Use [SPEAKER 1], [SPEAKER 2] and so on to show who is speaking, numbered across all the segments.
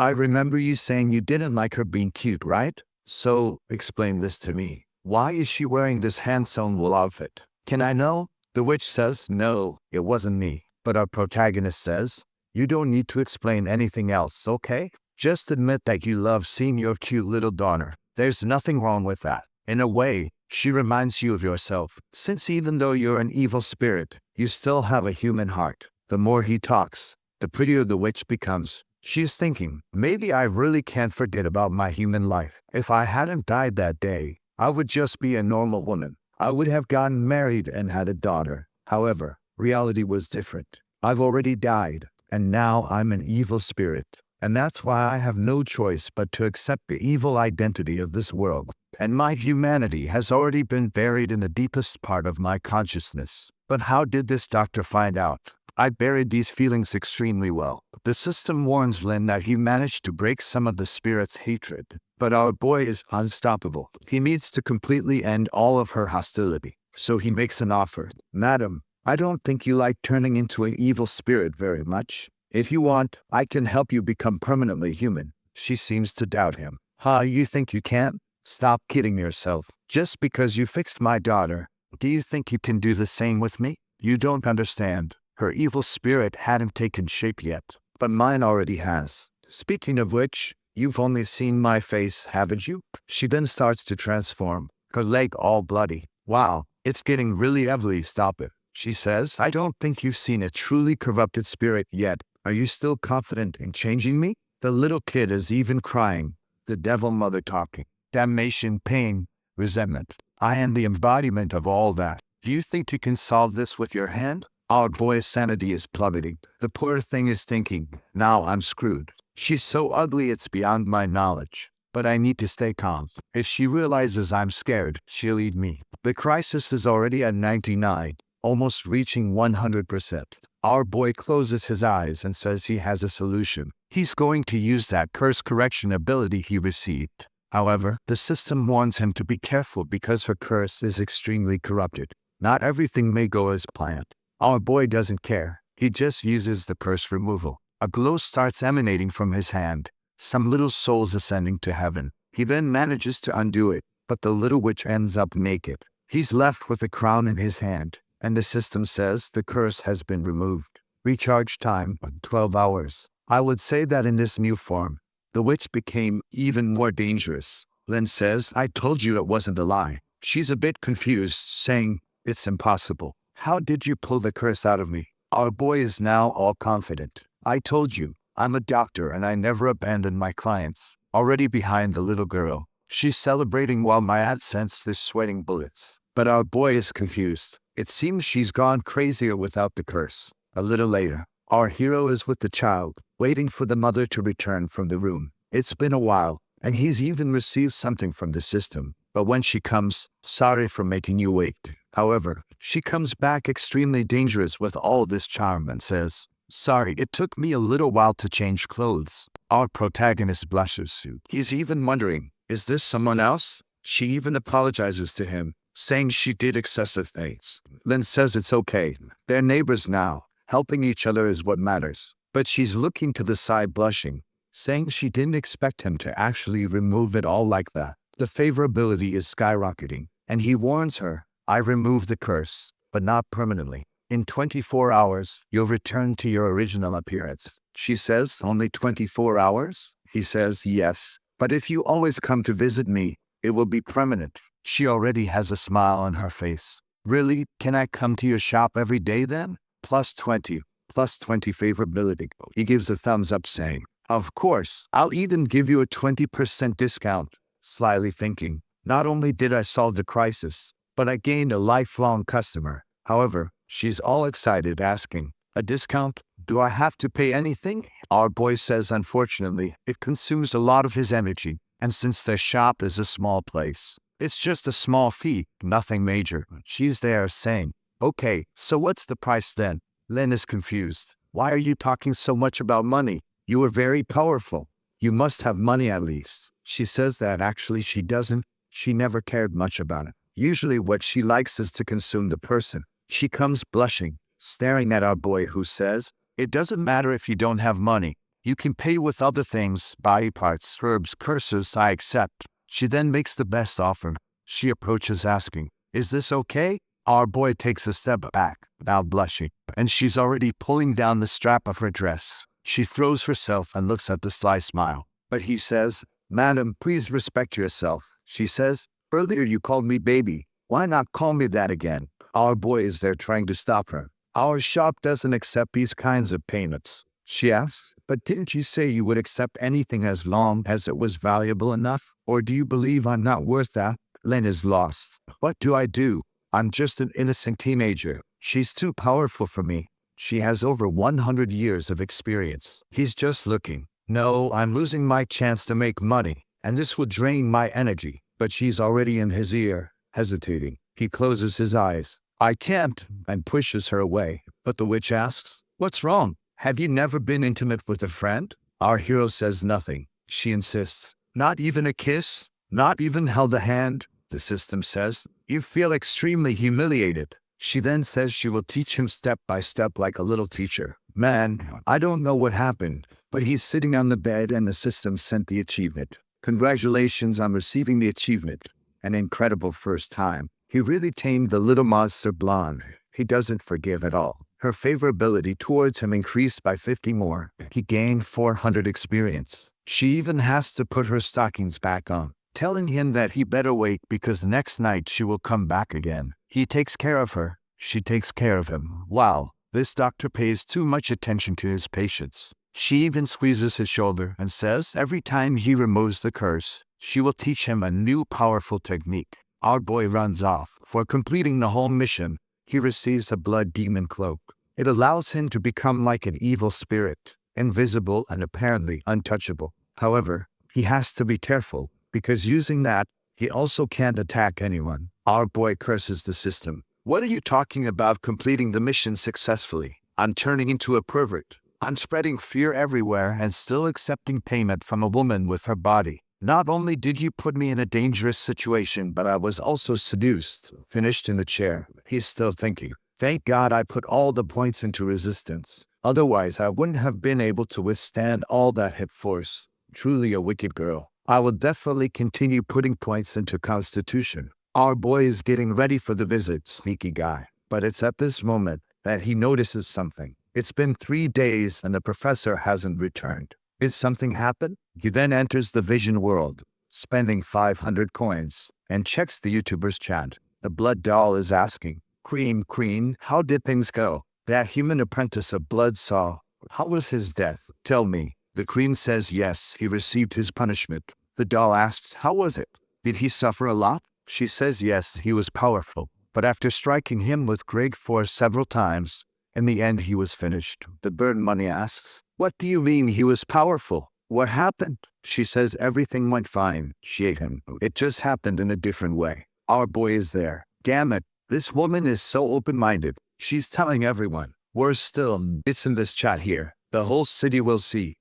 [SPEAKER 1] I remember you saying you didn't like her being cute, right? So, explain this to me. Why is she wearing this hand-sewn wool outfit? Can I know? The witch says, no, it wasn't me. But our protagonist says, you don't need to explain anything else, okay? Just admit that you love seeing your cute little daughter. There's nothing wrong with that. In a way, she reminds you of yourself, since even though you're an evil spirit, you still have a human heart. The more he talks, the prettier the witch becomes. She's thinking, maybe I really can't forget about my human life. If I hadn't died that day, I would just be a normal woman. I would have gotten married and had a daughter. However, reality was different. I've already died, and now I'm an evil spirit. And that's why I have no choice but to accept the evil identity of this world. And my humanity has already been buried in the deepest part of my consciousness. But how did this doctor find out? I buried these feelings extremely well. The system warns Lin that he managed to break some of the spirit's hatred. But our boy is unstoppable. He needs to completely end all of her hostility. So he makes an offer. Madam, I don't think you like turning into an evil spirit very much. If you want, I can help you become permanently human. She seems to doubt him. You think you can? Stop kidding yourself. Just because you fixed my daughter, do you think you can do the same with me? You don't understand. Her evil spirit hadn't taken shape yet, but mine already has. Speaking of which, you've only seen my face, haven't you? She then starts to transform, her leg all bloody. Wow, it's getting really ugly, stop it. She says, I don't think you've seen a truly corrupted spirit yet. Are you still confident in changing me? The little kid is even crying, the devil mother talking. Damnation, pain, resentment. I am the embodiment of all that. Do you think you can solve this with your hand? Our boy's sanity is plummeting. The poor thing is thinking, now I'm screwed. She's so ugly it's beyond my knowledge. But I need to stay calm. If she realizes I'm scared, she'll eat me. The crisis is already at 99, almost reaching 100%. Our boy closes his eyes and says he has a solution. He's going to use that curse correction ability he received. However, the system warns him to be careful because her curse is extremely corrupted. Not everything may go as planned. Our boy doesn't care. He just uses the curse removal. A glow starts emanating from his hand, some little souls ascending to heaven. He then manages to undo it, but the little witch ends up naked. He's left with a crown in his hand, and the system says the curse has been removed. Recharge time, 12 hours. I would say that in this new form, the witch became even more dangerous. Lin says, I told you it wasn't a lie. She's a bit confused, saying, it's impossible. How did you pull the curse out of me? Our boy is now all confident. I told you, I'm a doctor and I never abandon my clients. Already behind the little girl. She's celebrating while my AdSense is sweating bullets. But our boy is confused. It seems she's gone crazier without the curse. A little later, our hero is with the child, waiting for the mother to return from the room. It's been a while, and he's even received something from the system. But when she comes, sorry for making you wait. However, she comes back extremely dangerous with all this charm and says, sorry, it took me a little while to change clothes. Our protagonist blushes. He's even wondering, is this someone else? She even apologizes to him, saying she did excessive things. Lin says it's okay. They're neighbors now. Helping each other is what matters. But she's looking to the side blushing, saying she didn't expect him to actually remove it all like that. The favorability is skyrocketing, and he warns her, I removed the curse, but not permanently. In 24 hours, you'll return to your original appearance. She says, only 24 hours? He says, yes. But if you always come to visit me, it will be permanent. She already has a smile on her face. Really? Can I come to your shop every day then? Plus 20 favorability. He gives a thumbs up saying, of course, I'll even give you a 20% discount. Slyly thinking, not only did I solve the crisis, but I gained a lifelong customer. However, she's all excited asking, a discount? Do I have to pay anything? Our boy says unfortunately, it consumes a lot of his energy, and since their shop is a small place, it's just a small fee, nothing major. She's there saying, okay, so what's the price then? Lin is confused. Why are you talking so much about money? You are very powerful. You must have money at least. She says that actually she doesn't. She never cared much about it. Usually what she likes is to consume the person. She comes blushing, staring at our boy who says, it doesn't matter if you don't have money. You can pay with other things, body parts, herbs, curses, I accept. She then makes the best offer. She approaches asking, is this okay? Our boy takes a step back, now blushing, and she's already pulling down the strap of her dress. She throws herself and looks at the sly smile. But he says, Madam, please respect yourself. She says, earlier you called me baby. Why not call me that again? Our boy is there trying to stop her. Our shop doesn't accept these kinds of payments. She asks, but didn't you say you would accept anything as long as it was valuable enough? Or do you believe I'm not worth that? Lynn is lost. What do I do? I'm just an innocent teenager. She's too powerful for me. She has over 100 years of experience. He's just looking. No, I'm losing my chance to make money, and this will drain my energy. But she's already in his ear, hesitating. He closes his eyes. I can't, and pushes her away. But the witch asks, what's wrong? Have you never been intimate with a friend? Our hero says nothing. She insists. Not even a kiss? Not even held a hand? The system says. You feel extremely humiliated. She then says she will teach him step by step like a little teacher. Man, I don't know what happened, but he's sitting on the bed and the system sent the achievement. Congratulations on receiving the achievement. An incredible first time. He really tamed the little monster blonde. He doesn't forgive at all. Her favorability towards him increased by 50 more. He gained 400 experience. She even has to put her stockings back on, telling him that he better wait because next night she will come back again. He takes care of her. She takes care of him. Wow, this doctor pays too much attention to his patients. She even squeezes his shoulder and says every time he removes the curse, she will teach him a new powerful technique. Our boy runs off. For completing the whole mission, he receives a blood demon cloak. It allows him to become like an evil spirit, invisible and apparently untouchable. However, he has to be careful, because using that, he also can't attack anyone. Our boy curses the system. What are you talking about completing the mission successfully? I'm turning into a pervert. I'm spreading fear everywhere and still accepting payment from a woman with her body. Not only did you put me in a dangerous situation, but I was also seduced. Finished in the chair. He's still thinking. Thank God I put all the points into resistance. Otherwise, I wouldn't have been able to withstand all that hit force. Truly a wicked girl. I will definitely continue putting points into Constitution. Our boy is getting ready for the visit, sneaky guy. But it's at this moment that he notices something. It's been 3 days and the professor hasn't returned. Did something happen? He then enters the vision world, spending 500 coins, and checks the YouTuber's chat. The blood doll is asking, Queen, how did things go? That human apprentice of blood saw. How was his death? Tell me. The queen says yes, he received his punishment. The doll asks, how was it? Did he suffer a lot? She says yes, he was powerful. But after striking him with great force several times, in the end he was finished. The bird money asks, what do you mean he was powerful? What happened? She says everything went fine. She ate him. It just happened in a different way. Our boy is there. Damn it. This woman is so open-minded. She's telling everyone. Worse still, it's in this chat here. The whole city will see.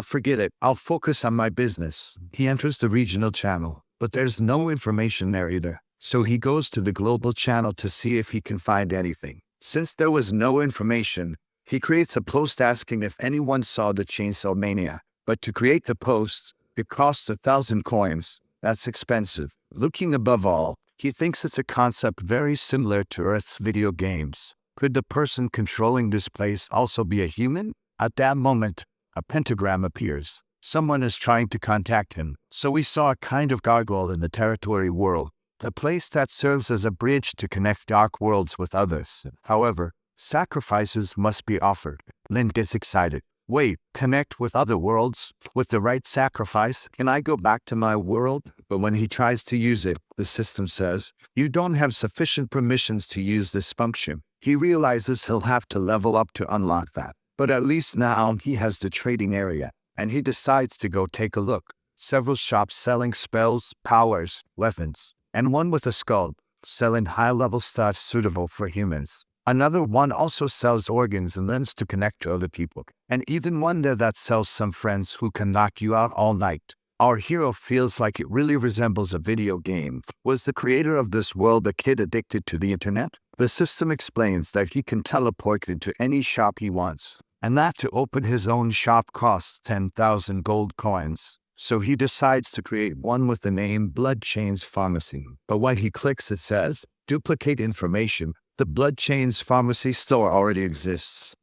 [SPEAKER 1] Forget it. I'll focus on my business. He enters the regional channel, but there's no information there either. So he goes to the global channel to see if he can find anything. Since there was no information, he creates a post asking if anyone saw the Chainsaw Mania. But to create the post, it costs 1,000 coins. That's expensive. Looking above all, he thinks it's a concept very similar to Earth's video games. Could the person controlling this place also be a human? At that moment, a pentagram appears. Someone is trying to contact him. So we saw a kind of gargoyle in the territory world, the place that serves as a bridge to connect dark worlds with others. However, sacrifices must be offered. Lynn gets excited. Wait, connect with other worlds? With the right sacrifice, can I go back to my world? But when he tries to use it, the system says, you don't have sufficient permissions to use this function. He realizes he'll have to level up to unlock that. But at least now he has the trading area, and he decides to go take a look. Several shops selling spells, powers, weapons, and one with a skull, selling high-level stuff suitable for humans. Another one also sells organs and limbs to connect to other people, and even one there that sells some friends who can knock you out all night. Our hero feels like it really resembles a video game. Was the creator of this world a kid addicted to the internet? The system explains that he can teleport into any shop he wants. And that to open his own shop costs 10,000 gold coins. So he decides to create one with the name Bloodchains Pharmacy. But when he clicks, it says, duplicate information. The Bloodchains Pharmacy store already exists.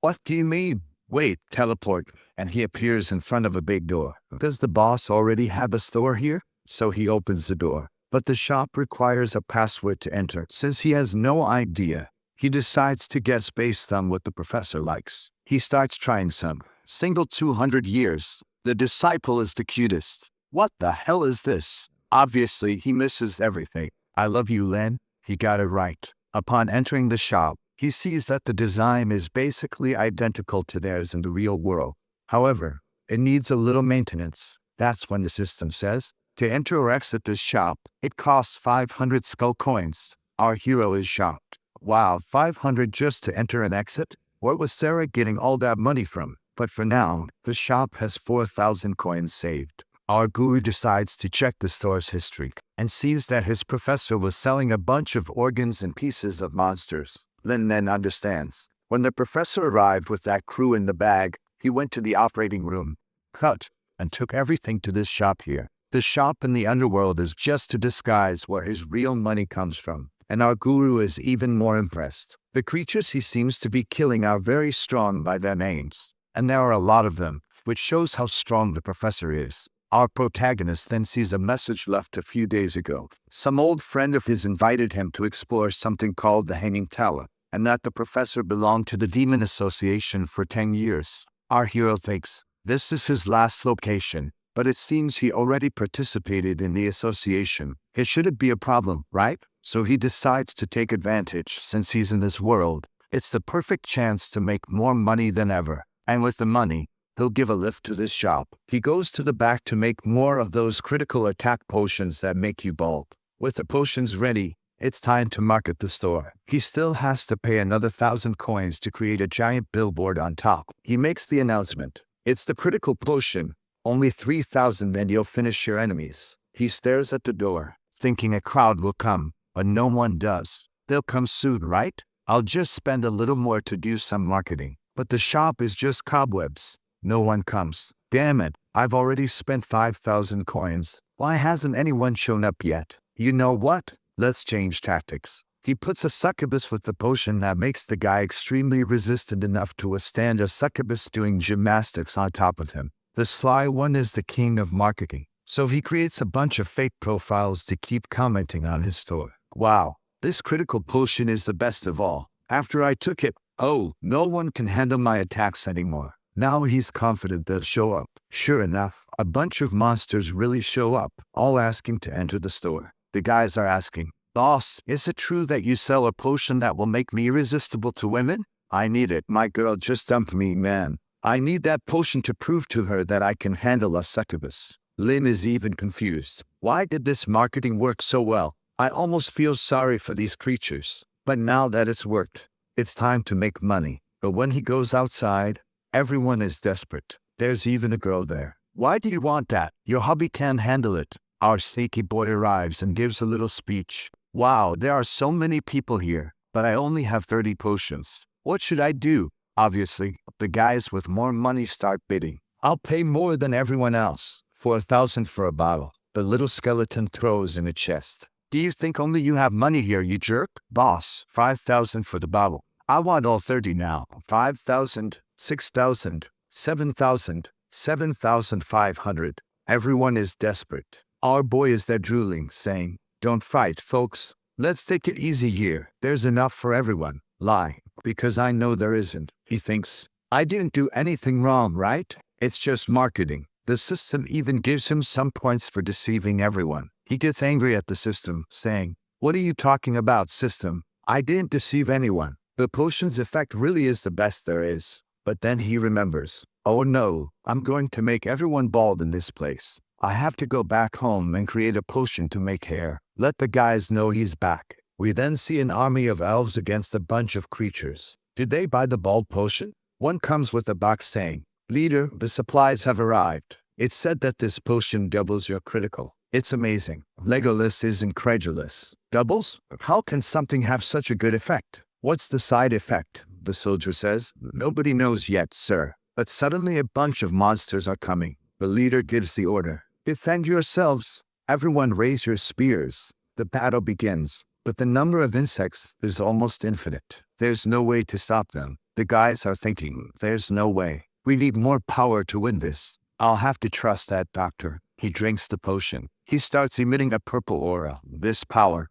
[SPEAKER 1] What do you mean? Wait, teleport. And he appears in front of a big door. Does the boss already have a store here? So he opens the door. But the shop requires a password to enter. Since he has no idea, he decides to guess based on what the professor likes. He starts trying some. Single 200 years. The disciple is the cutest. What the hell is this? Obviously, he misses everything. I love you, Len. He got it right. Upon entering the shop, he sees that the design is basically identical to theirs in the real world. However, it needs a little maintenance. That's when the system says, to enter or exit this shop, it costs 500 skull coins. Our hero is shocked. Wow, 500 just to enter and exit? Where was Sarah getting all that money from? But for now, the shop has 4,000 coins saved. Our guru decides to check the store's history and sees that his professor was selling a bunch of organs and pieces of monsters. Lin then understands. When the professor arrived with that crew in the bag, he went to the operating room, cut, and took everything to this shop here. The shop in the underworld is just to disguise where his real money comes from. And our guru is even more impressed. The creatures he seems to be killing are very strong by their names. And there are a lot of them, which shows how strong the professor is. Our protagonist then sees a message left a few days ago. Some old friend of his invited him to explore something called the Hanging Tower, and that the professor belonged to the Demon Association for 10 years. Our hero thinks this is his last location, but it seems he already participated in the association. It shouldn't be a problem, right? So he decides to take advantage since he's in this world. It's the perfect chance to make more money than ever. And with the money, he'll give a lift to this shop. He goes to the back to make more of those critical attack potions that make you bulk. With the potions ready, it's time to market the store. He still has to pay another 1,000 coins to create a giant billboard on top. He makes the announcement. It's the critical potion. Only 3,000 and you'll finish your enemies. He stares at the door, thinking a crowd will come, but no one does. They'll come soon, right? I'll just spend a little more to do some marketing. But the shop is just cobwebs. No one comes. Damn it, I've already spent 5,000 coins. Why hasn't anyone shown up yet? You know what? Let's change tactics. He puts a succubus with the potion that makes the guy extremely resistant enough to withstand a succubus doing gymnastics on top of him. The sly one is the king of marketing. So he creates a bunch of fake profiles to keep commenting on his store. Wow, this critical potion is the best of all. After I took it, oh, no one can handle my attacks anymore. Now he's confident they'll show up. Sure enough, a bunch of monsters really show up, all asking to enter the store. The guys are asking, boss, is it true that you sell a potion that will make me irresistible to women? I need it. My girl just dumped me, man. I need that potion to prove to her that I can handle a succubus. Lin is even confused. Why did this marketing work so well? I almost feel sorry for these creatures. But now that it's worked, it's time to make money. But when he goes outside, everyone is desperate. There's even a girl there. Why do you want that? Your hubby can't handle it. Our sneaky boy arrives and gives a little speech. Wow, there are so many people here, but I only have 30 potions. What should I do? Obviously, the guys with more money start bidding. I'll pay more than everyone else. 4,000 for a bottle. The little skeleton throws in a chest. Do you think only you have money here, you jerk? Boss, 5,000 for the bottle. I want all 30 now. 5,000, 6,000, 7,000, 7,500. Everyone is desperate. Our boy is there drooling, saying, don't fight, folks. Let's take it easy here. There's enough for everyone. Lie, because I know there isn't. He thinks, I didn't do anything wrong, right? It's just marketing. The system even gives him some points for deceiving everyone. He gets angry at the system, saying, what are you talking about, system? I didn't deceive anyone. The potion's effect really is the best there is. But then he remembers, oh no, I'm going to make everyone bald in this place. I have to go back home and create a potion to make hair. Let the guys know he's back. We then see an army of elves against a bunch of creatures. Did they buy the bald potion? One comes with a box saying, leader, the supplies have arrived. It's said that this potion doubles your critical. It's amazing. Legolas is incredulous. Doubles? How can something have such a good effect? What's the side effect? The soldier says, nobody knows yet, sir. But suddenly a bunch of monsters are coming. The leader gives the order. Defend yourselves. Everyone raise your spears. The battle begins. But the number of insects is almost infinite. There's no way to stop them. The guys are thinking, there's no way. We need more power to win this. I'll have to trust that doctor. He drinks the potion. He starts emitting a purple aura. This power.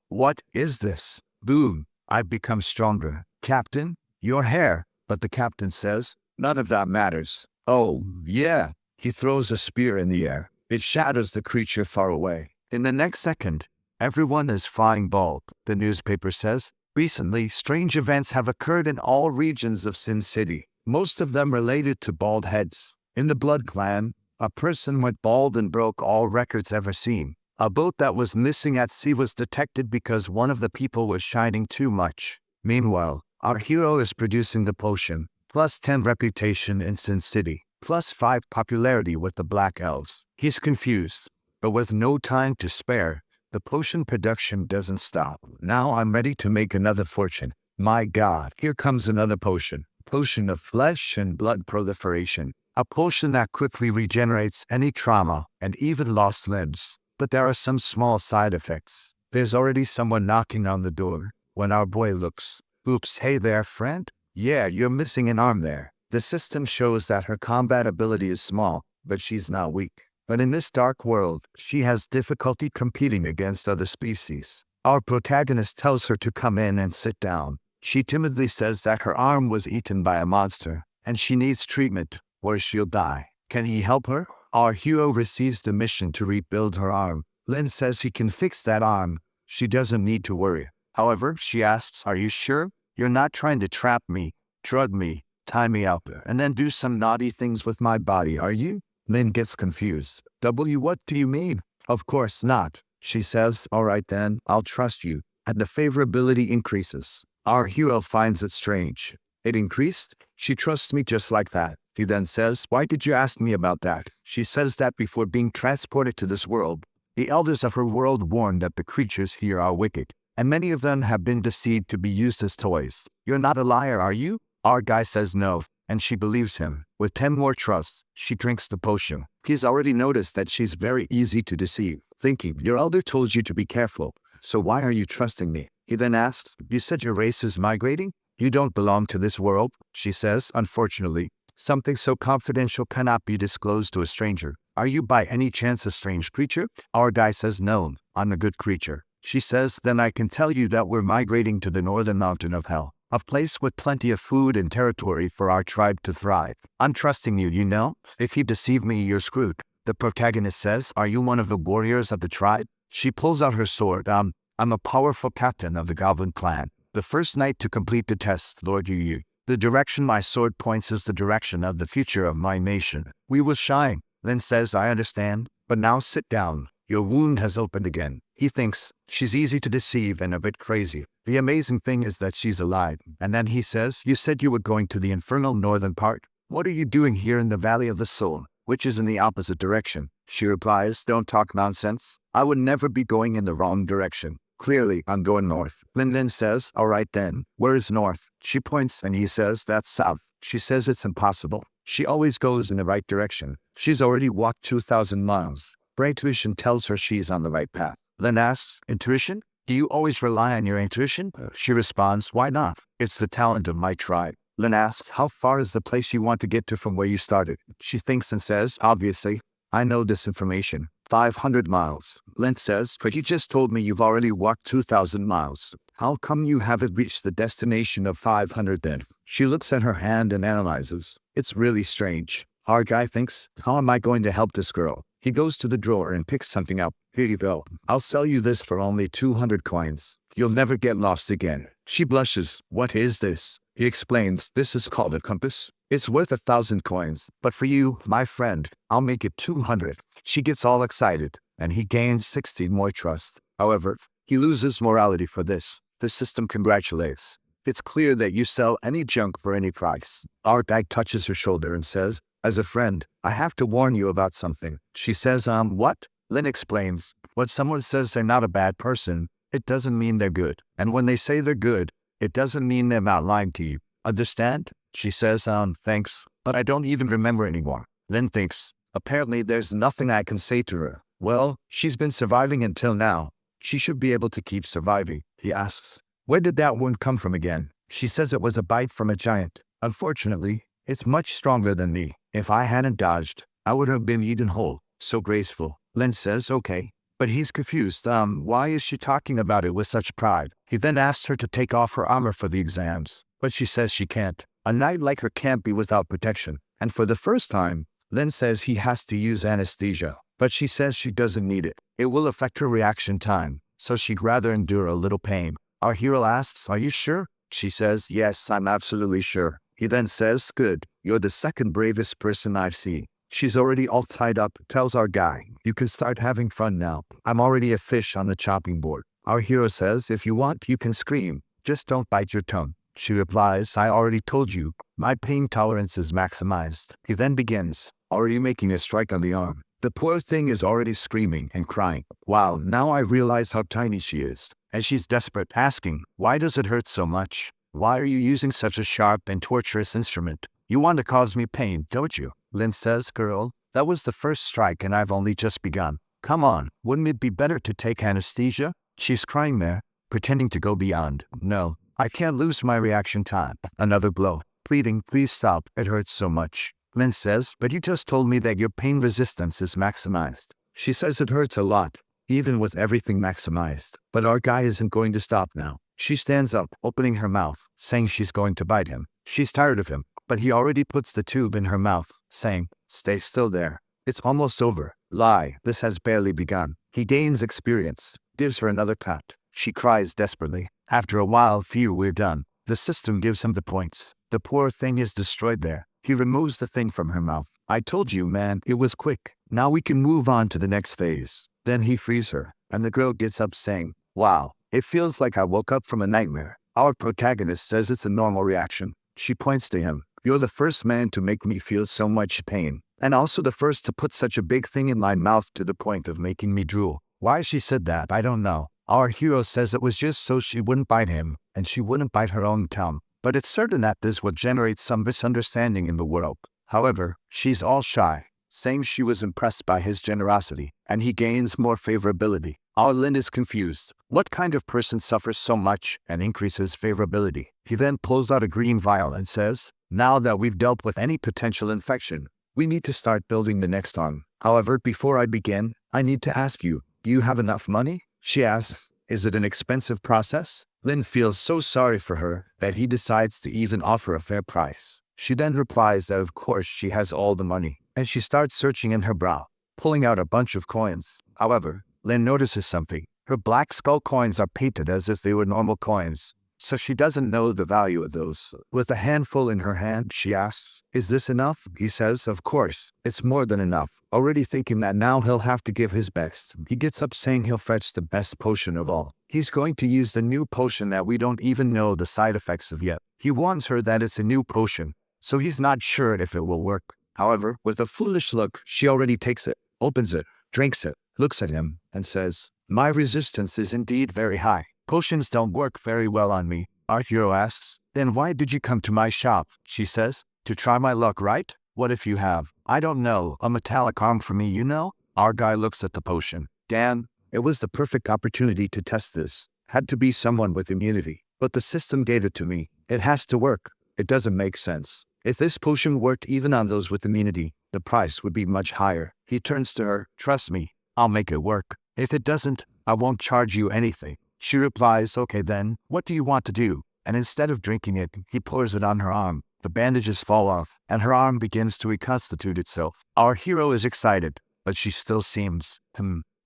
[SPEAKER 1] What is this? Boom. I've become stronger. Captain, your hair. But the captain says, none of that matters. Oh, yeah. He throws a spear in the air. It shatters the creature far away. In the next second, everyone is flying bald. The newspaper says, recently, strange events have occurred in all regions of Sin City, most of them related to bald heads. In the Blood Clan, a person went bald and broke all records ever seen. A boat that was missing at sea was detected because one of the people was shining too much. Meanwhile, our hero is producing the potion, plus 10 reputation in Sin City, plus 5 popularity with the Black Elves. He's confused, but with no time to spare, the potion production doesn't stop. Now I'm ready to make another fortune. My God, here comes another potion. Potion of flesh and blood proliferation. A potion that quickly regenerates any trauma and even lost limbs. But there are some small side effects. There's already someone knocking on the door. When our boy looks, oops, hey there, friend? Yeah, you're missing an arm there. The system shows that her combat ability is small, but she's not weak. But in this dark world, she has difficulty competing against other species. Our protagonist tells her to come in and sit down. She timidly says that her arm was eaten by a monster, and she needs treatment, or she'll die. Can he help her? Our hero receives the mission to rebuild her arm. Lynn says he can fix that arm. She doesn't need to worry. However, she asks, are you sure? You're not trying to trap me, drug me, tie me up, and then do some naughty things with my body, are you? Lynn gets confused. What do you mean? Of course not. She says, all right then, I'll trust you. And the favorability increases. Our hero finds it strange. It increased? She trusts me just like that. He then says, why did you ask me about that? She says that before being transported to this world, the elders of her world warned that the creatures here are wicked, and many of them have been deceived to be used as toys. You're not a liar, are you? Our guy says no, and she believes him. With 10 more trusts, she drinks the potion. He's already noticed that she's very easy to deceive, thinking, your elder told you to be careful, so why are you trusting me? He then asks, you said your race is migrating? You don't belong to this world, she says, unfortunately. Something so confidential cannot be disclosed to a stranger. Are you by any chance a strange creature? Our guy says no, I'm a good creature. She says, then I can tell you that we're migrating to the northern mountain of hell, a place with plenty of food and territory for our tribe to thrive. I'm trusting you, you know? If you deceive me, you're screwed. The protagonist says, are you one of the warriors of the tribe? She pulls out her sword. I'm a powerful captain of the Goblin clan. The first knight to complete the test, Lord Yu. The direction my sword points is the direction of the future of my nation. We will shine. Lin says, I understand, but now sit down. Your wound has opened again. He thinks, she's easy to deceive and a bit crazy. The amazing thing is that she's alive. And then he says, you said you were going to the infernal northern part. What are you doing here in the Valley of the Soul, which is in the opposite direction? She replies, don't talk nonsense. I would never be going in the wrong direction. Clearly, I'm going north. Lin then says, all right then, where is north? She points and he says, that's south. She says it's impossible. She always goes in the right direction. She's already walked 2,000 miles. Her intuition tells her she's on the right path. Lin asks, intuition? Do you always rely on your intuition? She responds, why not? It's the talent of my tribe. Lin asks, how far is the place you want to get to from where you started? She thinks and says, obviously, I know this information. 500 miles. Lin says, but you just told me you've already walked 2,000 miles. How come you haven't reached the destination of 500 then? She looks at her hand and analyzes. It's really strange. Our guy thinks, how am I going to help this girl? He goes to the drawer and picks something up. Here you go. I'll sell you this for only 200 coins. You'll never get lost again. She blushes. What is this? He explains, this is called a compass. It's worth 1,000 coins, but for you, my friend, I'll make it 200. She gets all excited, and he gains 60 more trust. However, he loses morality for this. The system congratulates. It's clear that you sell any junk for any price. Our guy touches her shoulder and says, as a friend, I have to warn you about something. She says, what? Lin explains, when someone says they're not a bad person, it doesn't mean they're good. And when they say they're good, It doesn't mean they're not lying to you. Understand? She says, thanks, but I don't even remember anymore. Lin thinks, apparently there's nothing I can say to her. Well, she's been surviving until now. She should be able to keep surviving. He asks, where did that wound come from again? She says it was a bite from a giant. Unfortunately, it's much stronger than me. If I hadn't dodged, I would have been eaten whole. So graceful. Lin says, okay. But he's confused. Why is she talking about it with such pride? He then asks her to take off her armor for the exams, but she says she can't. A knight like her can't be without protection. And for the first time, Lin says he has to use anesthesia, but she says she doesn't need it. It will affect her reaction time, so she'd rather endure a little pain. Our hero asks, are you sure? She says, yes, I'm absolutely sure. He then says, good, you're the second bravest person I've seen. She's already all tied up, tells our guy, you can start having fun now. I'm already a fish on the chopping board. Our hero says, if you want, you can scream. Just don't bite your tongue. She replies, I already told you, my pain tolerance is maximized. He then begins, already making a strike on the arm. The poor thing is already screaming and crying. Wow, now I realize how tiny she is. And she's desperate, asking, why does it hurt so much? Why are you using such a sharp and torturous instrument? You want to cause me pain, don't you? Lin says, girl, that was the first strike and I've only just begun. Come on, wouldn't it be better to take anesthesia? She's crying there, pretending to go beyond. No, I can't lose my reaction time. Another blow, pleading, please stop, it hurts so much. Lin says, but you just told me that your pain resistance is maximized. She says it hurts a lot, even with everything maximized. But our guy isn't going to stop now. She stands up, opening her mouth, saying she's going to bite him. She's tired of him, but he already puts the tube in her mouth, saying, stay still there. It's almost over. Lie, this has barely begun. He gains experience, gives her another cut. She cries desperately. After a while, we're done. The system gives him the points. The poor thing is destroyed there. He removes the thing from her mouth. I told you, man, it was quick. Now we can move on to the next phase. Then he frees her, and the girl gets up saying, wow, it feels like I woke up from a nightmare. Our protagonist says it's a normal reaction. She points to him. You're the first man to make me feel so much pain, and also the first to put such a big thing in my mouth to the point of making me drool. Why she said that, I don't know. Our hero says it was just so she wouldn't bite him, and she wouldn't bite her own tongue. But it's certain that this would generate some misunderstanding in the world. However, she's all shy, saying she was impressed by his generosity, and he gains more favorability. Our Lin is confused. What kind of person suffers so much and increases favorability? He then pulls out a green vial and says, now that we've dealt with any potential infection, we need to start building the next arm. However, before I begin, I need to ask you, do you have enough money? She asks, is it an expensive process? Lin feels so sorry for her that he decides to even offer a fair price. She then replies that of course she has all the money, and she starts searching in her brow, pulling out a bunch of coins. However, Lin notices something. Her black skull coins are painted as if they were normal coins, so she doesn't know the value of those. With a handful in her hand, she asks, is this enough? He says, of course, it's more than enough. Already thinking that now he'll have to give his best, he gets up saying he'll fetch the best potion of all. He's going to use the new potion that we don't even know the side effects of yet. He warns her that it's a new potion, so he's not sure if it will work. However, with a foolish look, she already takes it, opens it, drinks it, looks at him, and says, my resistance is indeed very high. Potions don't work very well on me. Our hero asks, then why did you come to my shop? She says, to try my luck, right? What if you have? I don't know, a metallic arm for me, you know? Our guy looks at the potion. Damn, it was the perfect opportunity to test this. Had to be someone with immunity. But the system gave it to me. It has to work. It doesn't make sense. If this potion worked even on those with immunity, the price would be much higher. He turns to her, trust me, I'll make it work. If it doesn't, I won't charge you anything. She replies, okay then, what do you want to do? And instead of drinking it, he pours it on her arm. The bandages fall off, and her arm begins to reconstitute itself. Our hero is excited, but she still seems,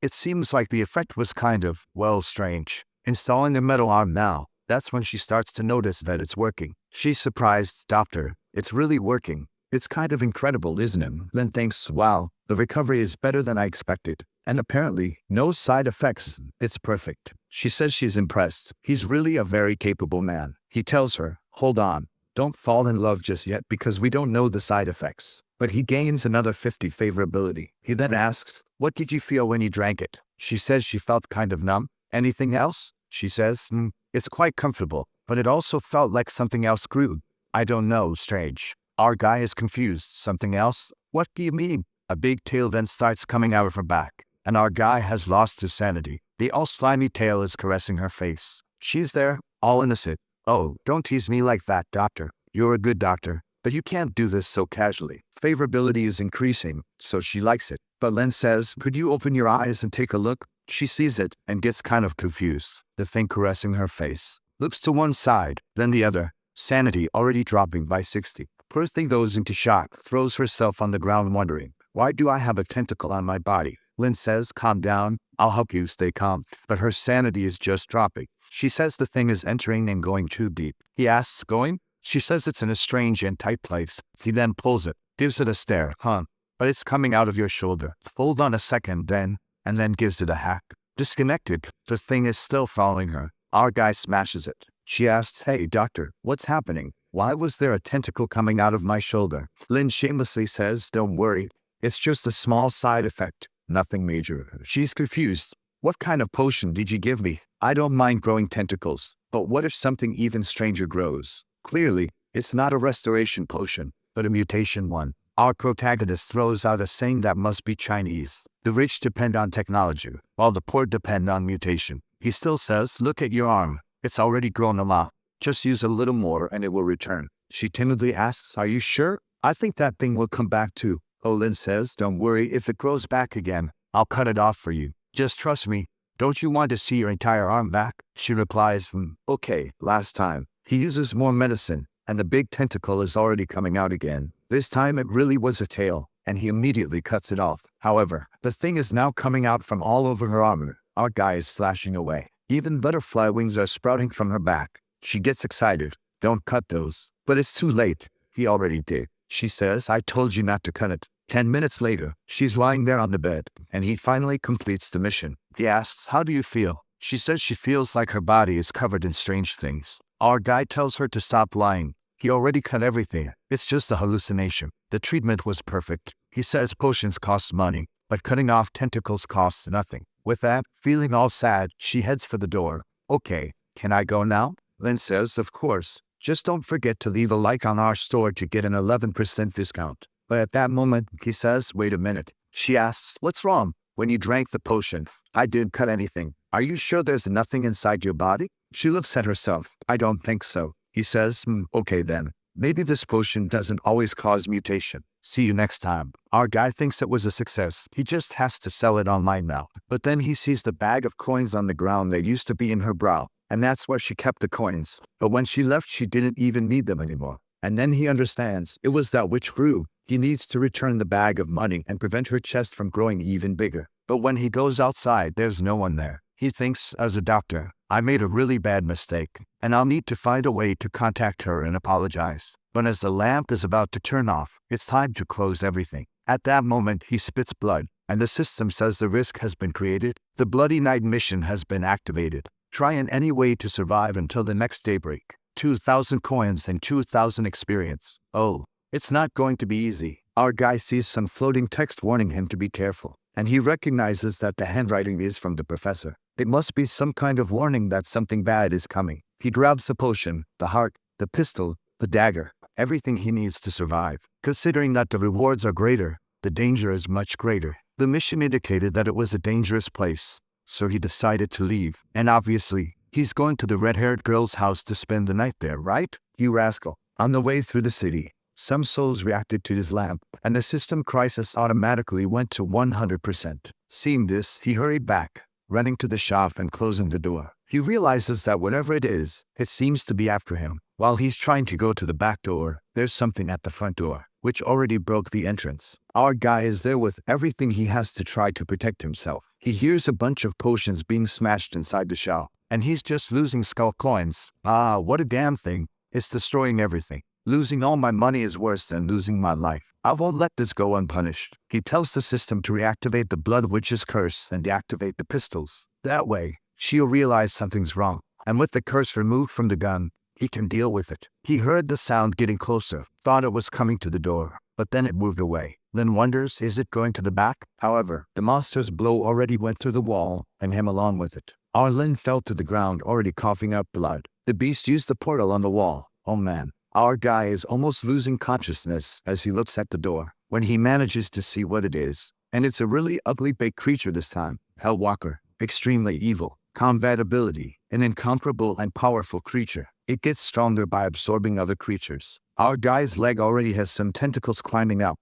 [SPEAKER 1] It seems like the effect was kind of, well, strange. Installing the metal arm now, that's when she starts to notice that it's working. She's surprised, doctor, it's really working. It's kind of incredible, isn't it? Lin thinks, wow, the recovery is better than I expected. And apparently, no side effects. It's perfect. She says she's impressed. He's really a very capable man. He tells her, hold on, don't fall in love just yet because we don't know the side effects. But he gains another 50 favorability. He then asks, what did you feel when you drank it? She says she felt kind of numb. Anything else? She says, it's quite comfortable. but it also felt like something else grew. I don't know, strange. Our guy is confused. Something else? What do you mean? A big tail then starts coming out of her back, and our guy has lost his sanity. The all slimy tail is caressing her face. She's there, all innocent. Oh, don't tease me like that, doctor. You're a good doctor, but you can't do this so casually. Favorability is increasing, so she likes it. But Len says, could you open your eyes and take a look? She sees it and gets kind of confused. The thing caressing her face looks to one side, then the other. Sanity already dropping by 60. Poor thing goes into shock, throws herself on the ground wondering, why do I have a tentacle on my body? Lynn says, calm down, I'll help you stay calm. But her sanity is just dropping. She says the thing is entering and going too deep. He asks, going? She says it's in a strange and tight place. He then pulls it, gives it a stare, but it's coming out of your shoulder. Hold on a second then, and then gives it a hack. Disconnected, the thing is still following her. Our guy smashes it. She asks, hey doctor, what's happening? Why was there a tentacle coming out of my shoulder? Lynn shamelessly says, don't worry. It's just a small side effect. Nothing major. She's confused. What kind of potion did you give me? I don't mind growing tentacles, but what if something even stranger grows? Clearly, it's not a restoration potion, but a mutation one. Our protagonist throws out a saying that must be Chinese. The rich depend on technology, while the poor depend on mutation. He still says, look at your arm. It's already grown a lot. Just use a little more and it will return. She timidly asks, are you sure? I think that thing will come back too. Olin says, don't worry, if it grows back again, I'll cut it off for you. Just trust me. Don't you want to see your entire arm back? She replies, okay, last time. He uses more medicine, and the big tentacle is already coming out again. This time it really was a tail, and he immediately cuts it off. However, the thing is now coming out from all over her armor. Our guy is flashing away. Even butterfly wings are sprouting from her back. She gets excited. Don't cut those. But it's too late. He already did. She says, I told you not to cut it. 10 minutes later, she's lying there on the bed, and he finally completes the mission. He asks, how do you feel? She says she feels like her body is covered in strange things. Our guy tells her to stop lying. He already cut everything. It's just a hallucination. The treatment was perfect. He says potions cost money, but cutting off tentacles costs nothing. With that, feeling all sad, she heads for the door. Okay, can I go now? Lynn says, of course. Just don't forget to leave a like on our store to get an 11% discount. But at that moment, he says, wait a minute. She asks, what's wrong? When you drank the potion, I didn't cut anything. Are you sure there's nothing inside your body? She looks at herself. I don't think so. He says, okay then. Maybe this potion doesn't always cause mutation. See you next time. Our guy thinks it was a success. He just has to sell it online now. But then he sees the bag of coins on the ground that used to be in her brow. And that's where she kept the coins. But when she left, she didn't even need them anymore. And then he understands it was that witch grew. He needs to return the bag of money and prevent her chest from growing even bigger. But when he goes outside, there's no one there. He thinks, as a doctor, I made a really bad mistake, and I'll need to find a way to contact her and apologize. But as the lamp is about to turn off, it's time to close everything. At that moment, he spits blood, and the system says the risk has been created. The Bloody Night mission has been activated. Try in any way to survive until the next daybreak. 2,000 coins and 2,000 experience. Oh, it's not going to be easy. Our guy sees some floating text warning him to be careful, and he recognizes that the handwriting is from the professor. It must be some kind of warning that something bad is coming. He grabs the potion, the heart, the pistol, the dagger, everything he needs to survive. Considering that the rewards are greater, the danger is much greater. The mission indicated that it was a dangerous place, so he decided to leave. And obviously, he's going to the red-haired girl's house to spend the night there, right? You rascal. On the way through the city, some souls reacted to his lamp, and the system crisis automatically went to 100%. Seeing this, he hurried back, running to the shop and closing the door. He realizes that whatever it is, it seems to be after him. While he's trying to go to the back door, there's something at the front door, which already broke the entrance. Our guy is there with everything he has to try to protect himself. He hears a bunch of potions being smashed inside the shop, and he's just losing skull coins. Ah, what a damn thing. It's destroying everything. Losing all my money is worse than losing my life. I won't let this go unpunished. He tells the system to reactivate the Blood Witch's curse and deactivate the pistols. That way, she'll realize something's wrong. And with the curse removed from the gun, he can deal with it. He heard the sound getting closer, thought it was coming to the door, but then it moved away. Then wonders, is it going to the back? However, the monster's blow already went through the wall, and him along with it. Our Lin fell to the ground, already coughing up blood. The beast used the portal on the wall. Oh man. Our guy is almost losing consciousness as he looks at the door, when he manages to see what it is. And it's a really ugly big creature this time. Hellwalker. Extremely evil. Combat ability. An incomparable and powerful creature. It gets stronger by absorbing other creatures. Our guy's leg already has some tentacles coming out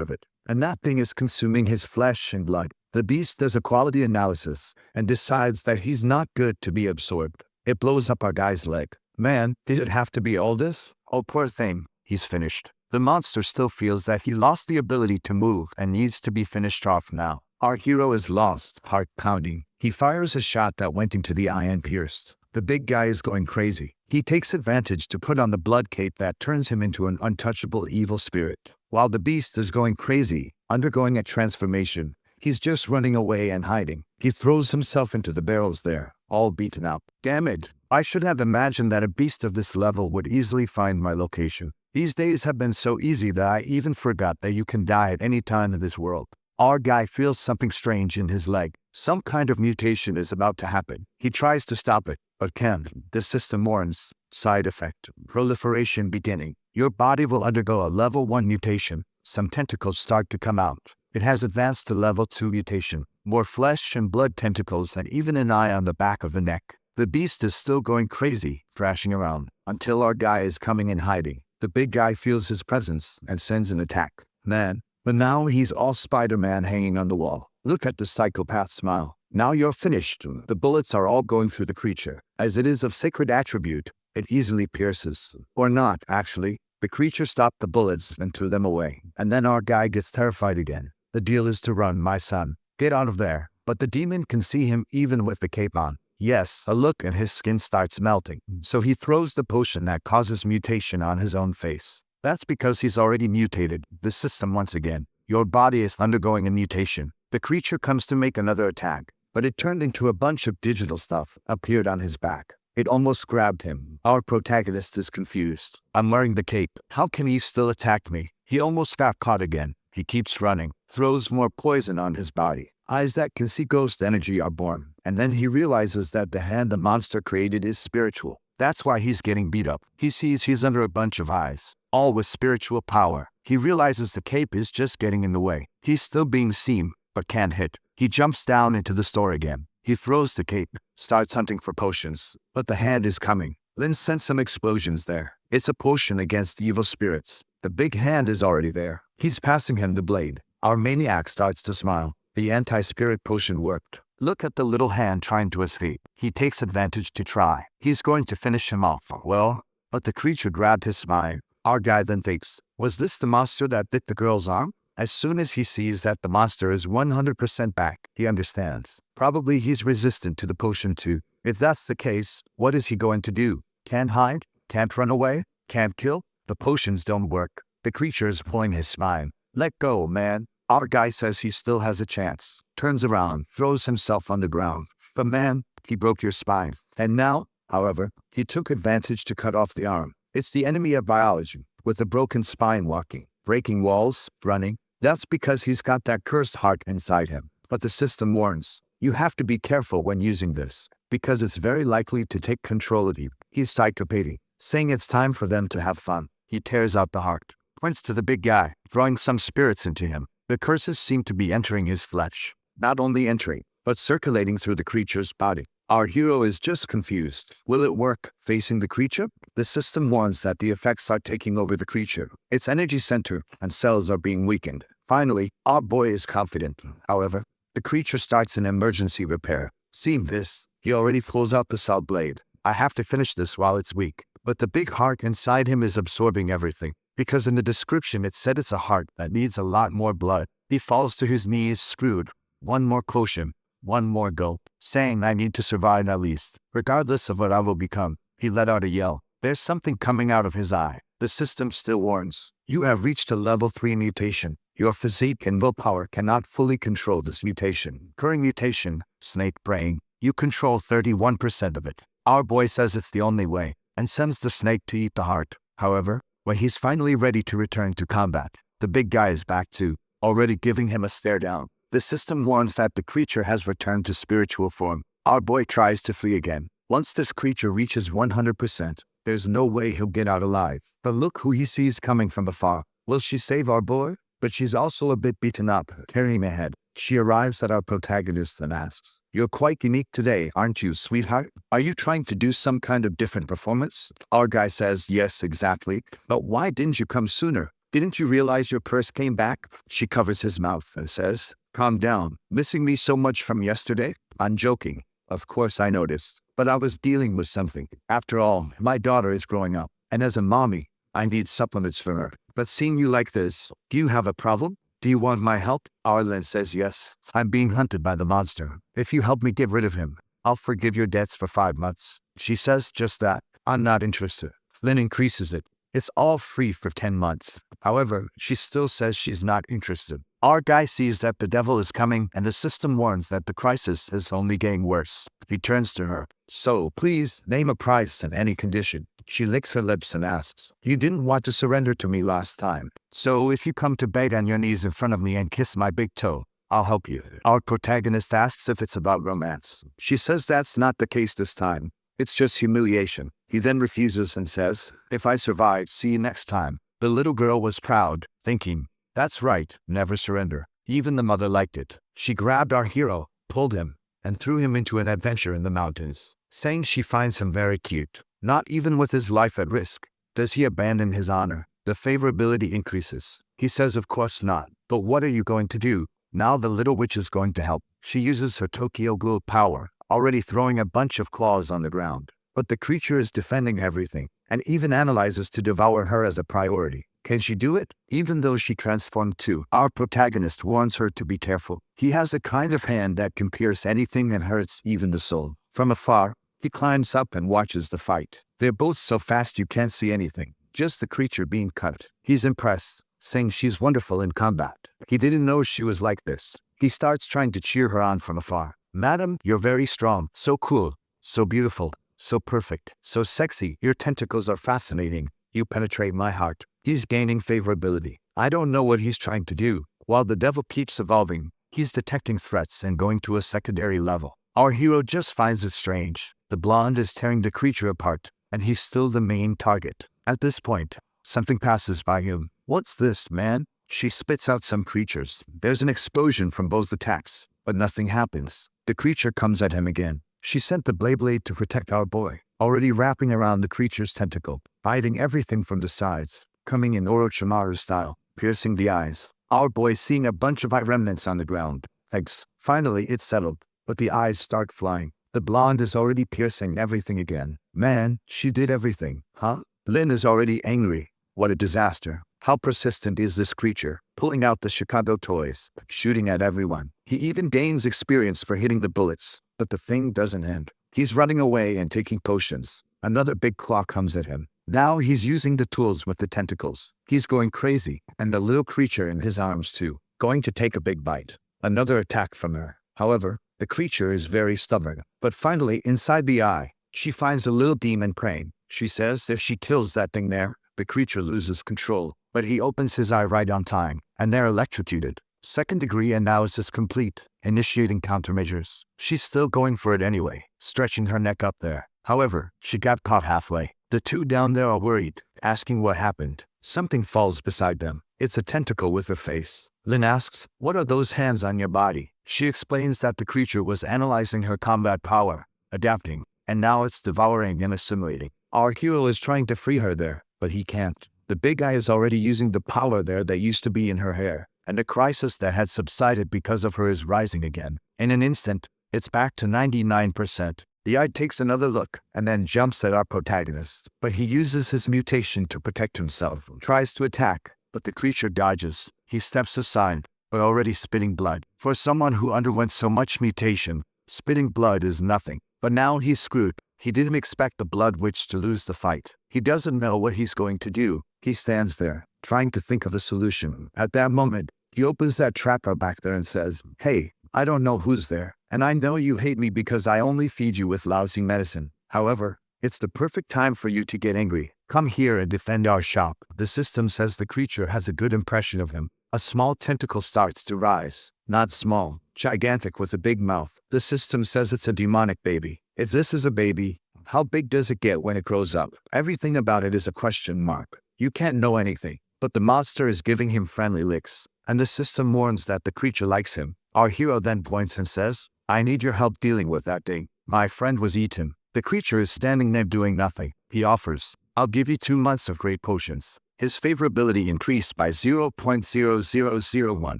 [SPEAKER 1] of it. And that thing is consuming his flesh and blood. The beast does a quality analysis and decides that he's not good to be absorbed. It blows up our guy's leg. Man, did it have to be all this? Oh, poor thing. He's finished. The monster still feels that he lost the ability to move and needs to be finished off now. Our hero is lost, heart pounding. He fires a shot that went into the eye and pierced. The big guy is going crazy. He takes advantage to put on the blood cape that turns him into an untouchable evil spirit. While the beast is going crazy, undergoing a transformation, he's just running away and hiding. He throws himself into the barrels there, all beaten up. Damn it. I should have imagined that a beast of this level would easily find my location. These days have been so easy that I even forgot that you can die at any time in this world. Our guy feels something strange in his leg. Some kind of mutation is about to happen. He tries to stop it, but can't. The system warns. Side effect. Proliferation beginning. Your body will undergo a level 1 mutation. Some tentacles start to come out. It has advanced to level 2 mutation. More flesh and blood tentacles and even an eye on the back of the neck. The beast is still going crazy, thrashing around, until our guy is coming in hiding. The big guy feels his presence and sends an attack. Man. But now he's all Spider-Man hanging on the wall. Look at the psychopath smile. Now you're finished. The bullets are all going through the creature. As it is of sacred attribute, it easily pierces. Or not, actually. The creature stopped the bullets and threw them away. And then our guy gets terrified again. The deal is to run, my son. Get out of there. But the demon can see him even with the cape on. Yes, a look and his skin starts melting. So he throws the potion that causes mutation on his own face. That's because he's already mutated. The system once again. Your body is undergoing a mutation. The creature comes to make another attack, but it turned into a bunch of digital stuff, appeared on his back. It almost grabbed him. Our protagonist is confused. I'm wearing the cape. How can he still attack me? He almost got caught again. He keeps running, throws more poison on his body. Eyes that can see ghost energy are born. And then he realizes that the hand the monster created is spiritual. That's why he's getting beat up. He sees he's under a bunch of eyes, all with spiritual power. He realizes the cape is just getting in the way. He's still being seen, but can't hit. He jumps down into the store again. He throws the cape, starts hunting for potions, but the hand is coming. Lin sent some explosions there. It's a potion against evil spirits. The big hand is already there. He's passing him the blade. Our maniac starts to smile. The anti-spirit potion worked. Look at the little hand trying to escape. He takes advantage to try. He's going to finish him off. Well, but the creature grabbed his spine. Our guy then thinks, was this the monster that bit the girl's arm? As soon as he sees that the monster is 100% back, he understands. Probably he's resistant to the potion too. If that's the case, what is he going to do? Can't hide? Can't run away? Can't kill? The potions don't work. The creature is pulling his spine. Let go, man. Our guy says he still has a chance. Turns around, throws himself on the ground. But man, he broke your spine. And now, however, he took advantage to cut off the arm. It's the enemy of biology, with a broken spine walking, breaking walls, running. That's because he's got that cursed heart inside him. But the system warns, you have to be careful when using this, because it's very likely to take control of you. He's psychopathic, saying it's time for them to have fun. He tears out the heart, points to the big guy, throwing some spirits into him. The curses seem to be entering his flesh. Not only entering, but circulating through the creature's body. Our hero is just confused. Will it work facing the creature? The system warns that the effects are taking over the creature. Its energy center and cells are being weakened. Finally, our boy is confident. However, the creature starts an emergency repair. Seeing this, he already pulls out the saw blade. I have to finish this while it's weak. But the big heart inside him is absorbing everything. Because in the description it said it's a heart that needs a lot more blood. He falls to his knees, screwed. One more potion, one more gulp, saying I need to survive at least, regardless of what I will become. He let out a yell. There's something coming out of his eye. The system still warns. You have reached a level 3 mutation. Your physique and willpower cannot fully control this mutation. Current mutation, snake brain. You control 31% of it. Our boy says it's the only way, and sends the snake to eat the heart. However, when he's finally ready to return to combat, the big guy is back too, already giving him a stare down. The system warns that the creature has returned to spiritual form. Our boy tries to flee again. Once this creature reaches 100%, there's no way he'll get out alive. But look who he sees coming from afar. Will she save our boy? But she's also a bit beaten up, carrying ahead. She arrives at our protagonist and asks, "You're quite unique today, aren't you, sweetheart? Are you trying to do some kind of different performance?" Our guy says, "Yes, exactly. But why didn't you come sooner? Didn't you realize your purse came back?" She covers his mouth and says, "Calm down. Missing me so much from yesterday?" I'm joking. Of course I noticed. But I was dealing with something. After all, my daughter is growing up. And as a mommy, I need supplements for her. But seeing you like this, do you have a problem? Do you want my help? Arlen says yes. I'm being hunted by the monster. If you help me get rid of him, I'll forgive your debts for 5 months. She says just that. I'm not interested. Lynn increases it. It's all free for 10 months. However, she still says she's not interested. Our guy sees that the devil is coming and the system warns that the crisis is only getting worse. He turns to her. "So, please, name a price and any condition." She licks her lips and asks, "You didn't want to surrender to me last time. So if you come to beg on your knees in front of me and kiss my big toe, I'll help you." Our protagonist asks if it's about romance. She says that's not the case this time. It's just humiliation. He then refuses and says, "If I survive, see you next time." The little girl was proud, thinking, "That's right, never surrender." Even the mother liked it. She grabbed our hero, pulled him, and threw him into an adventure in the mountains, saying she finds him very cute. Not even with his life at risk does he abandon his honor. The favorability increases. He says of course not. But what are you going to do? Now the little witch is going to help. She uses her Tokyo Ghoul power, already throwing a bunch of claws on the ground. But the creature is defending everything, and even analyzes to devour her as a priority. Can she do it? Even though she transformed too, our protagonist warns her to be careful. He has a kind of hand that can pierce anything and hurts even the soul. From afar, he climbs up and watches the fight. They're both so fast you can't see anything, just the creature being cut. He's impressed, saying she's wonderful in combat. He didn't know she was like this. He starts trying to cheer her on from afar. "Madam, you're very strong, so cool, so beautiful, so perfect, so sexy. Your tentacles are fascinating. You penetrate my heart." He's gaining favorability. I don't know what he's trying to do. While the devil keeps evolving, he's detecting threats and going to a secondary level. Our hero just finds it strange. The blonde is tearing the creature apart, and he's still the main target. At this point, something passes by him. "What's this, man?" She spits out some creatures. There's an explosion from both attacks, but nothing happens. The creature comes at him again. She sent the blade to protect our boy, already wrapping around the creature's tentacle, biting everything from the sides, coming in Orochimaru style, piercing the eyes. Our boy seeing a bunch of eye remnants on the ground. Thanks. Finally, it's settled, but the eyes start flying. The blonde is already piercing everything again. Man, she did everything, huh? Lynn is already angry. What a disaster. How persistent is this creature, pulling out the Chicago toys, shooting at everyone. He even gains experience for hitting the bullets, but the thing doesn't end. He's running away and taking potions. Another big claw comes at him. Now he's using the tools with the tentacles. He's going crazy, and the little creature in his arms too, going to take a big bite. Another attack from her. However, the creature is very stubborn. But finally, inside the eye, she finds a little demon praying. She says if she kills that thing there, the creature loses control. But he opens his eye right on time, and they're electrocuted. 2nd degree analysis complete, initiating countermeasures. She's still going for it anyway, stretching her neck up there. However, she got caught halfway. The two down there are worried, asking what happened. Something falls beside them. It's a tentacle with a face. Lynn asks, "What are those hands on your body?" She explains that the creature was analyzing her combat power, adapting, and now it's devouring and assimilating. Our hero is trying to free her there, but he can't. The big guy is already using the power there that used to be in her hair, and the crisis that had subsided because of her is rising again. In an instant, it's back to 99%. The eye takes another look, and then jumps at our protagonist. But he uses his mutation to protect himself, tries to attack, but the creature dodges. He steps aside, but already spitting blood. For someone who underwent so much mutation, spitting blood is nothing. But now he's screwed. He didn't expect the Blood Witch to lose the fight. He doesn't know what he's going to do. He stands there, trying to think of a solution. At that moment, he opens that trapper back there and says, "Hey, I don't know who's there, and I know you hate me because I only feed you with lousy medicine. However, it's the perfect time for you to get angry. Come here and defend our shop." The system says the creature has a good impression of him. A small tentacle starts to rise. Not small, gigantic with a big mouth. The system says it's a demonic baby. If this is a baby, how big does it get when it grows up? Everything about it is a question mark. You can't know anything, but the monster is giving him friendly licks, and the system warns that the creature likes him. Our hero then points and says, I need your help dealing with that thing. My friend was eaten. The creature is standing there doing nothing. He offers, I'll give you 2 months of great potions. His favorability increased by 0.0001,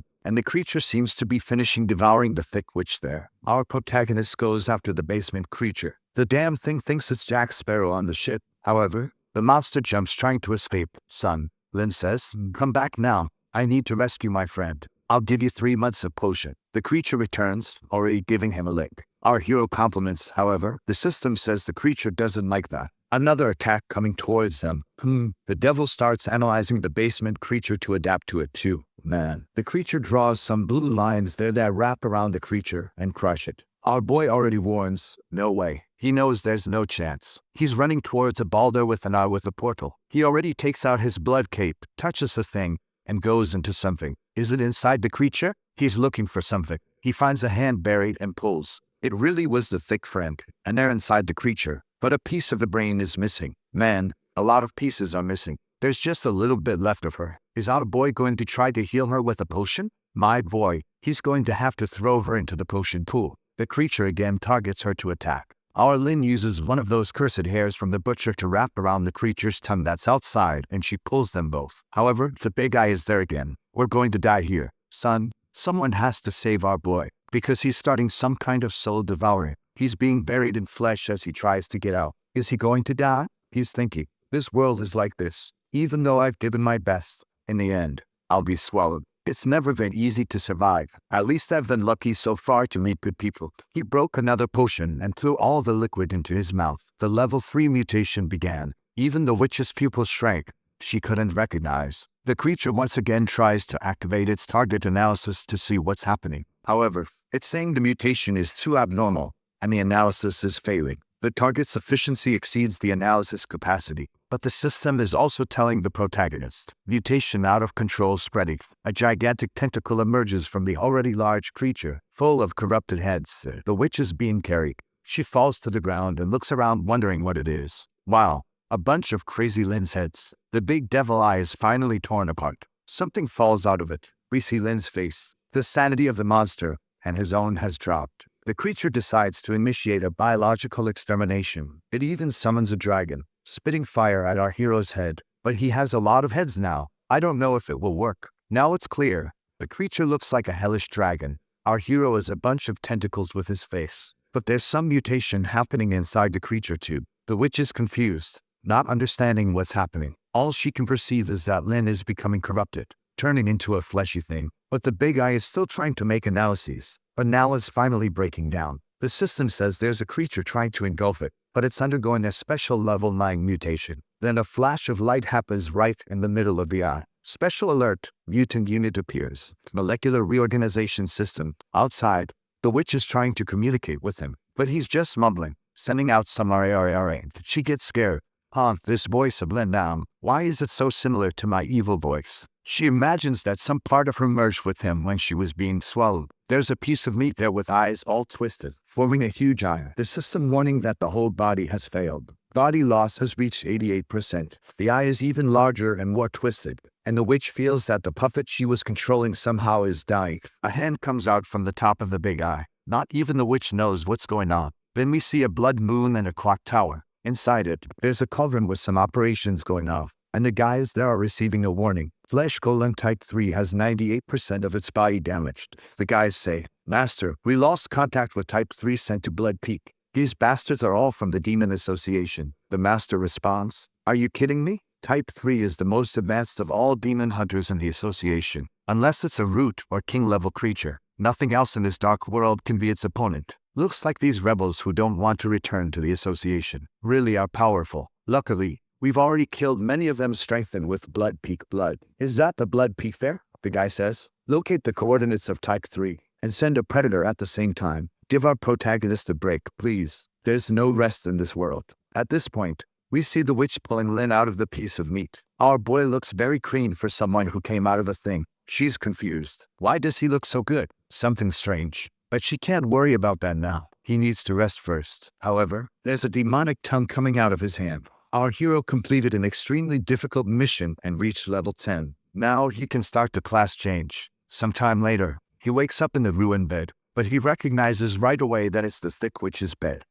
[SPEAKER 1] and the creature seems to be finishing devouring the thick witch there. Our protagonist goes after the basement creature. The damn thing thinks it's Jack Sparrow on the ship. However, the monster jumps trying to escape. Son, Lynn says, come back now. I need to rescue my friend. I'll give you 3 months of potion. The creature returns, already giving him a lick. Our hero compliments, however, the system says the creature doesn't like that. Another attack coming towards them. The devil starts analyzing the basement creature to adapt to it too. Man, the creature draws some blue lines there that wrap around the creature and crush it. Our boy already warns, no way. He knows there's no chance. He's running towards a boulder with an eye with a portal. He already takes out his blood cape, touches the thing, and goes into something. Is it inside the creature? He's looking for something. He finds a hand buried and pulls. It really was the thick friend, and they're inside the creature. But a piece of the brain is missing. Man, a lot of pieces are missing. There's just a little bit left of her. Is our boy going to try to heal her with a potion? My boy, he's going to have to throw her into the potion pool. The creature again targets her to attack. Our Lynn uses one of those cursed hairs from the butcher to wrap around the creature's tongue that's outside, and she pulls them both. However, the big eye is there again. We're going to die here. Son, someone has to save our boy, because he's starting some kind of soul devouring. He's being buried in flesh as he tries to get out. Is he going to die? He's thinking, this world is like this. Even though I've given my best, in the end, I'll be swallowed. It's never been easy to survive. At least I've been lucky so far to meet good people. He broke another potion and threw all the liquid into his mouth. The level 3 mutation began. Even the witch's pupils shrank. She couldn't recognize. The creature once again tries to activate its target analysis to see what's happening. However, it's saying the mutation is too abnormal, and the analysis is failing. The target's efficiency exceeds the analysis capacity, but the system is also telling the protagonist, mutation out of control spreading. A gigantic tentacle emerges from the already large creature, full of corrupted heads. The witch is being carried. She falls to the ground and looks around wondering what it is. Wow, a bunch of crazy Lynn's heads. The big devil eye is finally torn apart. Something falls out of it. We see Lynn's face. The sanity of the monster and his own has dropped. The creature decides to initiate a biological extermination. It even summons a dragon, spitting fire at our hero's head. But he has a lot of heads now. I don't know if it will work. Now it's clear. The creature looks like a hellish dragon. Our hero is a bunch of tentacles with his face. But there's some mutation happening inside the creature too. The witch is confused, not understanding what's happening. All she can perceive is that Lynn is becoming corrupted, turning into a fleshy thing. But the big eye is still trying to make analyses. But now it's finally breaking down. The system says there's a creature trying to engulf it, but it's undergoing a special level 9 mutation. Then a flash of light happens right in the middle of the eye. Special alert, mutant unit appears. Molecular reorganization system. Outside, the witch is trying to communicate with him, but he's just mumbling, sending out some RARA. She gets scared. This voice of Lynn now. Why is it so similar to my evil voice? She imagines that some part of her merged with him when she was being swallowed. There's a piece of meat there with eyes all twisted, forming a huge eye. The system warning that the whole body has failed. Body loss has reached 88%. The eye is even larger and more twisted, and the witch feels that the puppet she was controlling somehow is dying. A hand comes out from the top of the big eye. Not even the witch knows what's going on. Then we see a blood moon and a clock tower. Inside it, there's a cauldron with some operations going on, and the guys there are receiving a warning. Flesh Golem Type 3 has 98% of its body damaged. The guys say, Master, we lost contact with Type 3 sent to Blood Peak. These bastards are all from the Demon Association. The Master responds, Are you kidding me? Type 3 is the most advanced of all demon hunters in the Association. Unless it's a root or king-level creature, nothing else in this dark world can be its opponent. Looks like these rebels who don't want to return to the Association really are powerful. Luckily, we've already killed many of them strengthened with Blood Peak blood. Is that the Blood Peak there? The guy says. Locate the coordinates of Type 3 and send a predator at the same time. Give our protagonist a break, please. There's no rest in this world. At this point, we see the witch pulling Lynn out of the piece of meat. Our boy looks very clean for someone who came out of a thing. She's confused. Why does he look so good? Something strange. But she can't worry about that now. He needs to rest first. However, there's a demonic tongue coming out of his hand. Our hero completed an extremely difficult mission and reached level 10. Now he can start the class change. Sometime later, he wakes up in the ruined bed, but he recognizes right away that it's the thick witch's bed.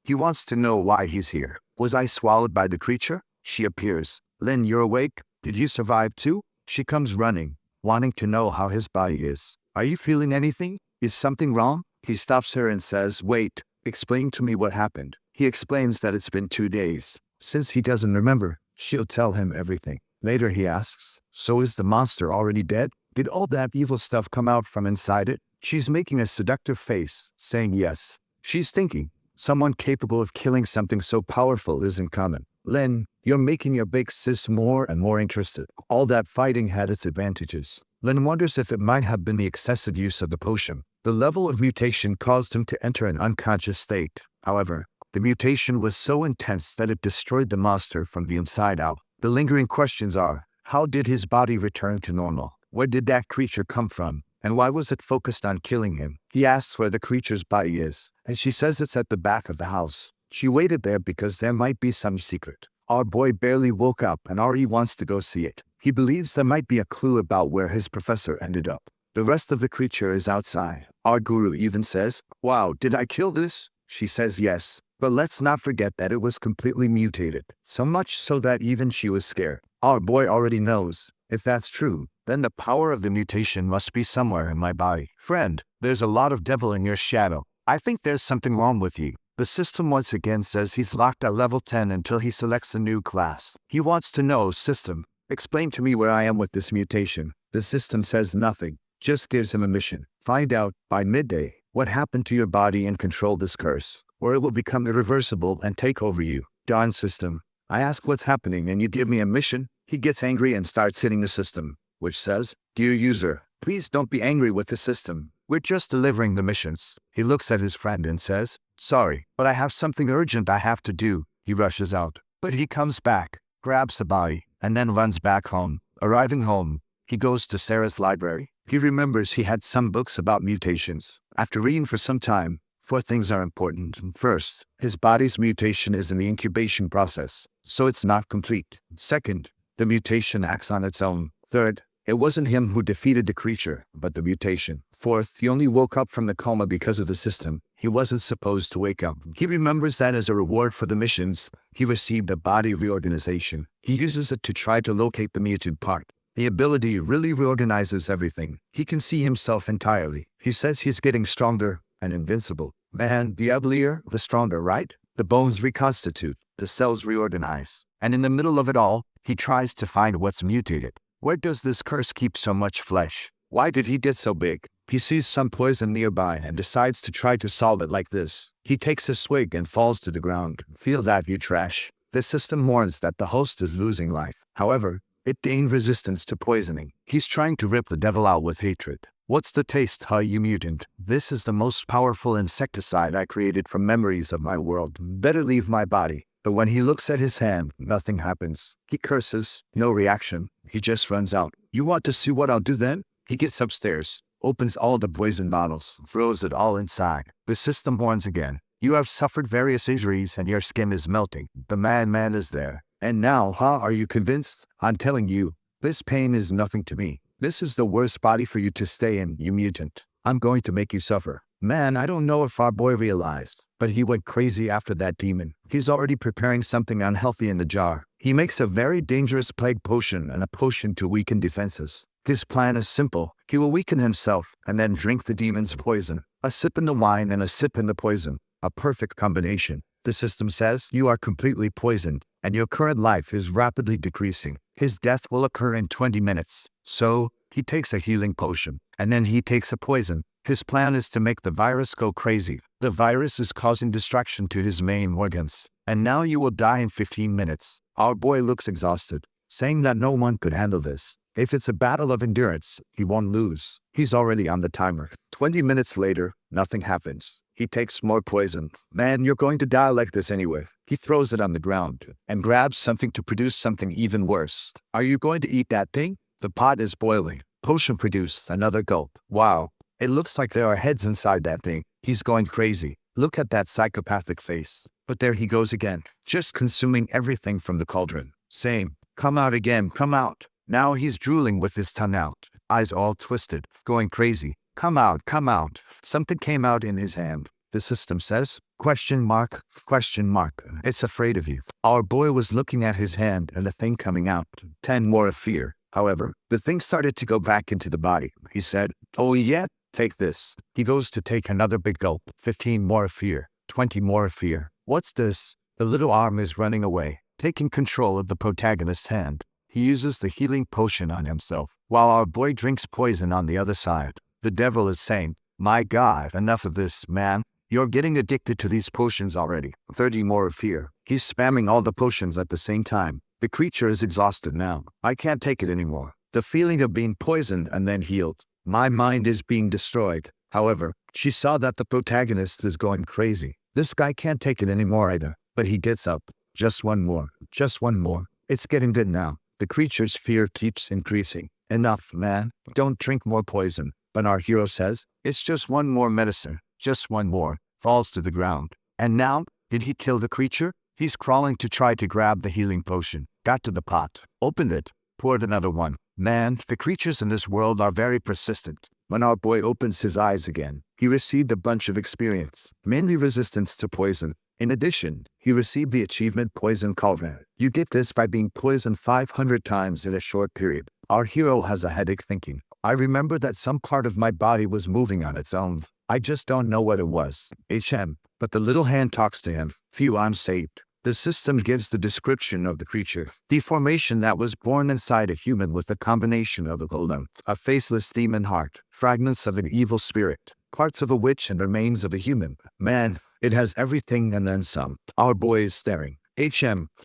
[SPEAKER 1] He wants to know why he's here. Was I swallowed by the creature? She appears. Lin, you're awake? Did you survive too? She comes running, wanting to know how his body is. Are you feeling anything? Is something wrong? He stops her and says, wait, explain to me what happened. He explains that it's been 2 days. Since he doesn't remember, she'll tell him everything. Later he asks, so is the monster already dead? Did all that evil stuff come out from inside it? She's making a seductive face, saying yes. She's thinking, someone capable of killing something so powerful isn't common. Lin, you're making your big sis more and more interested. All that fighting had its advantages. Lin wonders if it might have been the excessive use of the potion. The level of mutation caused him to enter an unconscious state. However, the mutation was so intense that it destroyed the monster from the inside out. The lingering questions are, how did his body return to normal? Where did that creature come from? And why was it focused on killing him? He asks where the creature's body is, and she says it's at the back of the house. She waited there because there might be some secret. Our boy barely woke up and already wants to go see it. He believes there might be a clue about where his professor ended up. The rest of the creature is outside. Our guru even says, wow, did I kill this? She says yes, but let's not forget that it was completely mutated. So much so that even she was scared. Our boy already knows. If that's true, then the power of the mutation must be somewhere in my body. Friend, there's a lot of devil in your shadow. I think there's something wrong with you. The system once again says he's locked at level 10 until he selects a new class. He wants to know, system, explain to me where I am with this mutation. The system says nothing, just gives him a mission. Find out, by midday, what happened to your body and control this curse, or it will become irreversible and take over you. Darn system. I ask what's happening and you give me a mission? He gets angry and starts hitting the system, which says, dear user, please don't be angry with the system. We're just delivering the missions. He looks at his friend and says, sorry, but I have something urgent I have to do. He rushes out, but he comes back, grabs the body, and then runs back home. Arriving home, he goes to Sarah's library. He remembers he had some books about mutations. After reading for some time, 4 things are important. First, his body's mutation is in the incubation process, so it's not complete. Second, the mutation acts on its own. Third, it wasn't him who defeated the creature, but the mutation. Fourth, he only woke up from the coma because of the system. He wasn't supposed to wake up. He remembers that as a reward for the missions, he received a body reorganization. He uses it to try to locate the muted part. The ability really reorganizes everything. He can see himself entirely. He says he's getting stronger and invincible. Man, the uglier, the stronger, right? The bones reconstitute, the cells reorganize. And in the middle of it all, he tries to find what's mutated. Where does this curse keep so much flesh? Why did he get so big? He sees some poison nearby and decides to try to solve it like this. He takes a swig and falls to the ground. Feel that, you trash. The system warns that the host is losing life. However, it gained resistance to poisoning. He's trying to rip the devil out with hatred. What's the taste, huh, you mutant? This is the most powerful insecticide I created from memories of my world. Better leave my body. But when he looks at his hand, nothing happens. He curses, no reaction. He just runs out. You want to see what I'll do then? He gets upstairs, opens all the poison bottles, throws it all inside. The system warns again. You have suffered various injuries and your skin is melting. The man is there. And now, are you convinced? I'm telling you, this pain is nothing to me. This is the worst body for you to stay in, you mutant. I'm going to make you suffer. Man, I don't know if our boy realized, but he went crazy after that demon. He's already preparing something unhealthy in the jar. He makes a very dangerous plague potion and a potion to weaken defenses. His plan is simple. He will weaken himself and then drink the demon's poison. A sip in the wine and a sip in the poison. A perfect combination. The system says you are completely poisoned and your current life is rapidly decreasing. His death will occur in 20 minutes. So, he takes a healing potion and then he takes a poison. His plan is to make the virus go crazy. The virus is causing distraction to his main organs. And now you will die in 15 minutes. Our boy looks exhausted, saying that no one could handle this. If it's a battle of endurance, he won't lose. He's already on the timer. 20 minutes later, nothing happens. He takes more poison. Man, you're going to die like this anyway. He throws it on the ground and grabs something to produce something even worse. Are you going to eat that thing? The pot is boiling. Potion produced another gulp. Wow. It looks like there are heads inside that thing. He's going crazy. Look at that psychopathic face. But there he goes again, just consuming everything from the cauldron. Same. Come out again, come out. Now he's drooling with his tongue out, eyes all twisted, going crazy. Come out, come out. Something came out in his hand. The system says, question mark, question mark. It's afraid of you. Our boy was looking at his hand and the thing coming out. 10 more of fear. However, the thing started to go back into the body. He said, oh yeah, take this. He goes to take another big gulp. 15 more of fear. 20 more of fear. What's this? The little arm is running away, taking control of the protagonist's hand. He uses the healing potion on himself, while our boy drinks poison on the other side. The devil is saying, my God, enough of this, man. You're getting addicted to these potions already. 30 more of fear. He's spamming all the potions at the same time. The creature is exhausted now. I can't take it anymore. The feeling of being poisoned and then healed. My mind is being destroyed. However, she saw that the protagonist is going crazy. This guy can't take it anymore either. But he gets up. Just one more. Just one more. It's getting good now. The creature's fear keeps increasing. Enough, man. Don't drink more poison. But our hero says, it's just one more medicine. Just one more. Falls to the ground. And now, did he kill the creature? He's crawling to try to grab the healing potion. Got to the pot. Opened it. Poured another one. Man, the creatures in this world are very persistent. When our boy opens his eyes again, he received a bunch of experience, mainly resistance to poison. In addition, he received the achievement Poison Cauldron. You get this by being poisoned 500 times in a short period. Our hero has a headache thinking, I remember that some part of my body was moving on its own. I just don't know what it was. But the little hand talks to him. Phew, I'm saved. The system gives the description of the creature. Deformation that was born inside a human with a combination of the golem, a faceless demon heart, fragments of an evil spirit, parts of a witch and remains of a human. Man, it has everything and then some. Our boy is staring.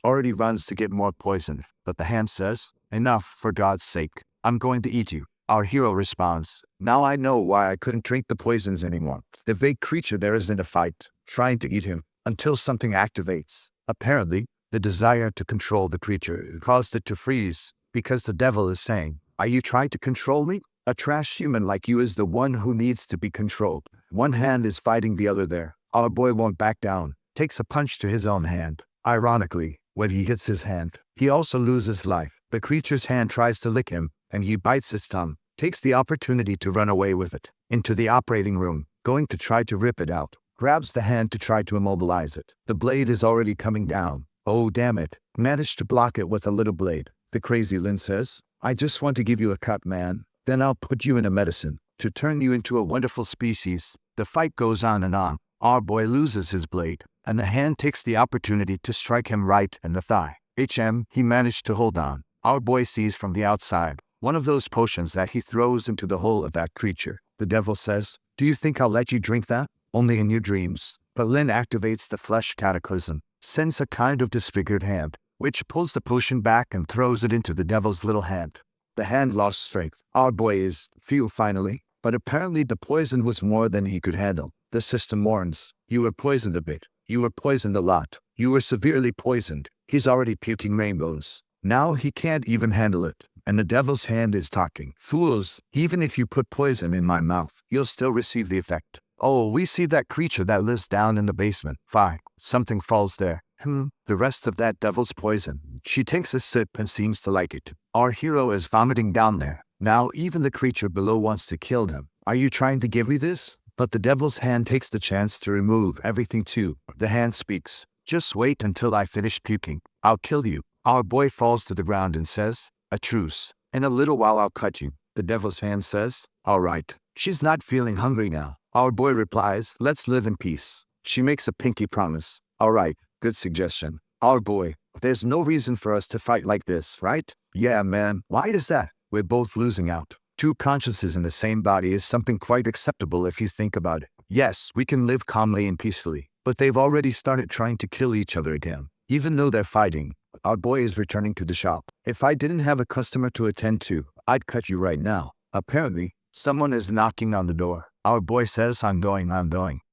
[SPEAKER 1] Already runs to get more poison, but the hand says, enough, for God's sake. I'm going to eat you. Our hero responds, now I know why I couldn't drink the poisons anymore. The vague creature there is in a fight, trying to eat him, until something activates. Apparently, the desire to control the creature caused it to freeze, because the devil is saying, are you trying to control me? A trash human like you is the one who needs to be controlled. One hand is fighting the other there. Our boy won't back down, takes a punch to his own hand. Ironically, when he hits his hand, he also loses life. The creature's hand tries to lick him, and he bites his tongue, takes the opportunity to run away with it, into the operating room, going to try to rip it out. Grabs the hand to try to immobilize it. The blade is already coming down. Oh, damn it. Managed to block it with a little blade. The crazy Lin says, I just want to give you a cut, man. Then I'll put you in a medicine to turn you into a wonderful species. The fight goes on and on. Our boy loses his blade, and the hand takes the opportunity to strike him right in the thigh. He managed to hold on. Our boy sees from the outside one of those potions that he throws into the hole of that creature. The devil says, do you think I'll let you drink that? Only in your dreams. But Lin activates the flesh cataclysm, sends a kind of disfigured hand, which pulls the potion back and throws it into the devil's little hand. The hand lost strength. Our boy is, phew, finally. But apparently the poison was more than he could handle. The system warns, you were poisoned a bit. You were poisoned a lot. You were severely poisoned. He's already puking rainbows. Now he can't even handle it. And the devil's hand is talking. Fools, even if you put poison in my mouth, you'll still receive the effect. Oh, we see that creature that lives down in the basement. Fine. Something falls there. The rest of that devil's poison. She takes a sip and seems to like it. Our hero is vomiting down there. Now even the creature below wants to kill him. Are you trying to give me this? But the devil's hand takes the chance to remove everything too. The hand speaks. Just wait until I finish puking. I'll kill you. Our boy falls to the ground and says, a truce. In a little while I'll cut you. The devil's hand says, all right. She's not feeling hungry now. Our boy replies, let's live in peace. She makes a pinky promise. All right, good suggestion. Our boy, there's no reason for us to fight like this, right? Yeah, man. Why is that? We're both losing out. Two consciences in the same body is something quite acceptable if you think about it. Yes, we can live calmly and peacefully, but they've already started trying to kill each other again. Even though they're fighting, our boy is returning to the shop. If I didn't have a customer to attend to, I'd cut you right now. Apparently, someone is knocking on the door. Our boy says, I'm going.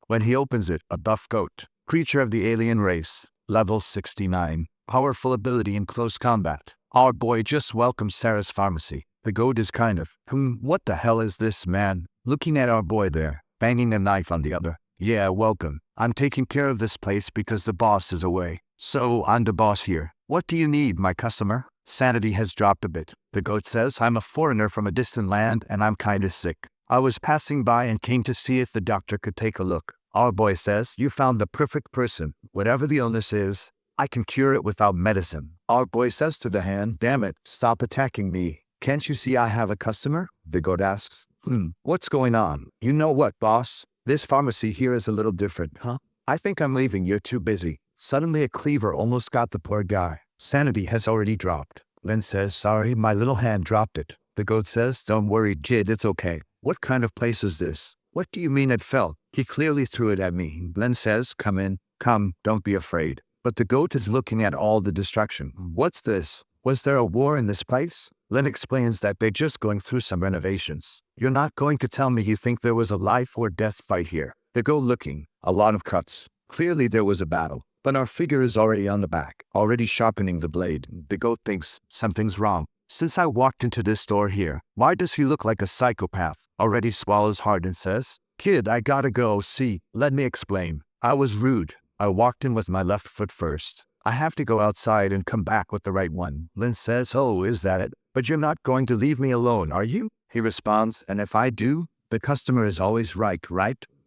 [SPEAKER 1] When he opens it, a buff goat, creature of the alien race, level 69, powerful ability in close combat. Our boy just welcomes Sarah's pharmacy. The goat is kind of, what the hell is this, man? Looking at our boy there, banging a knife on the other. Yeah, welcome. I'm taking care of this place because the boss is away. So, I'm the boss here. What do you need, my customer? Sanity has dropped a bit. The goat says, I'm a foreigner from a distant land and I'm kinda sick. I was passing by and came to see if the doctor could take a look. Our boy says, you found the perfect person. Whatever the illness is, I can cure it without medicine. Our boy says to the hand, damn it, stop attacking me. Can't you see I have a customer? The goat asks, what's going on? You know what, boss? This pharmacy here is a little different, huh? I think I'm leaving, you're too busy. Suddenly a cleaver almost got the poor guy. Sanity has already dropped. Lin says, sorry, my little hand dropped it. The goat says, don't worry, kid, it's okay. What kind of place is this? What do you mean it fell? He clearly threw it at me. Lin says, come in. Come, don't be afraid. But the goat is looking at all the destruction. What's this? Was there a war in this place? Lin explains that they're just going through some renovations. You're not going to tell me you think there was a life or death fight here. They go looking. A lot of cuts. Clearly there was a battle. But our figure is already on the back, already sharpening the blade. The goat thinks something's wrong. Since I walked into this store here, why does he look like a psychopath? Already swallows hard and says, kid, I gotta go, see, let me explain. I was rude. I walked in with my left foot first. I have to go outside and come back with the right one. Lin says, oh, is that it? But you're not going to leave me alone, are you? He responds, and if I do, the customer is always right?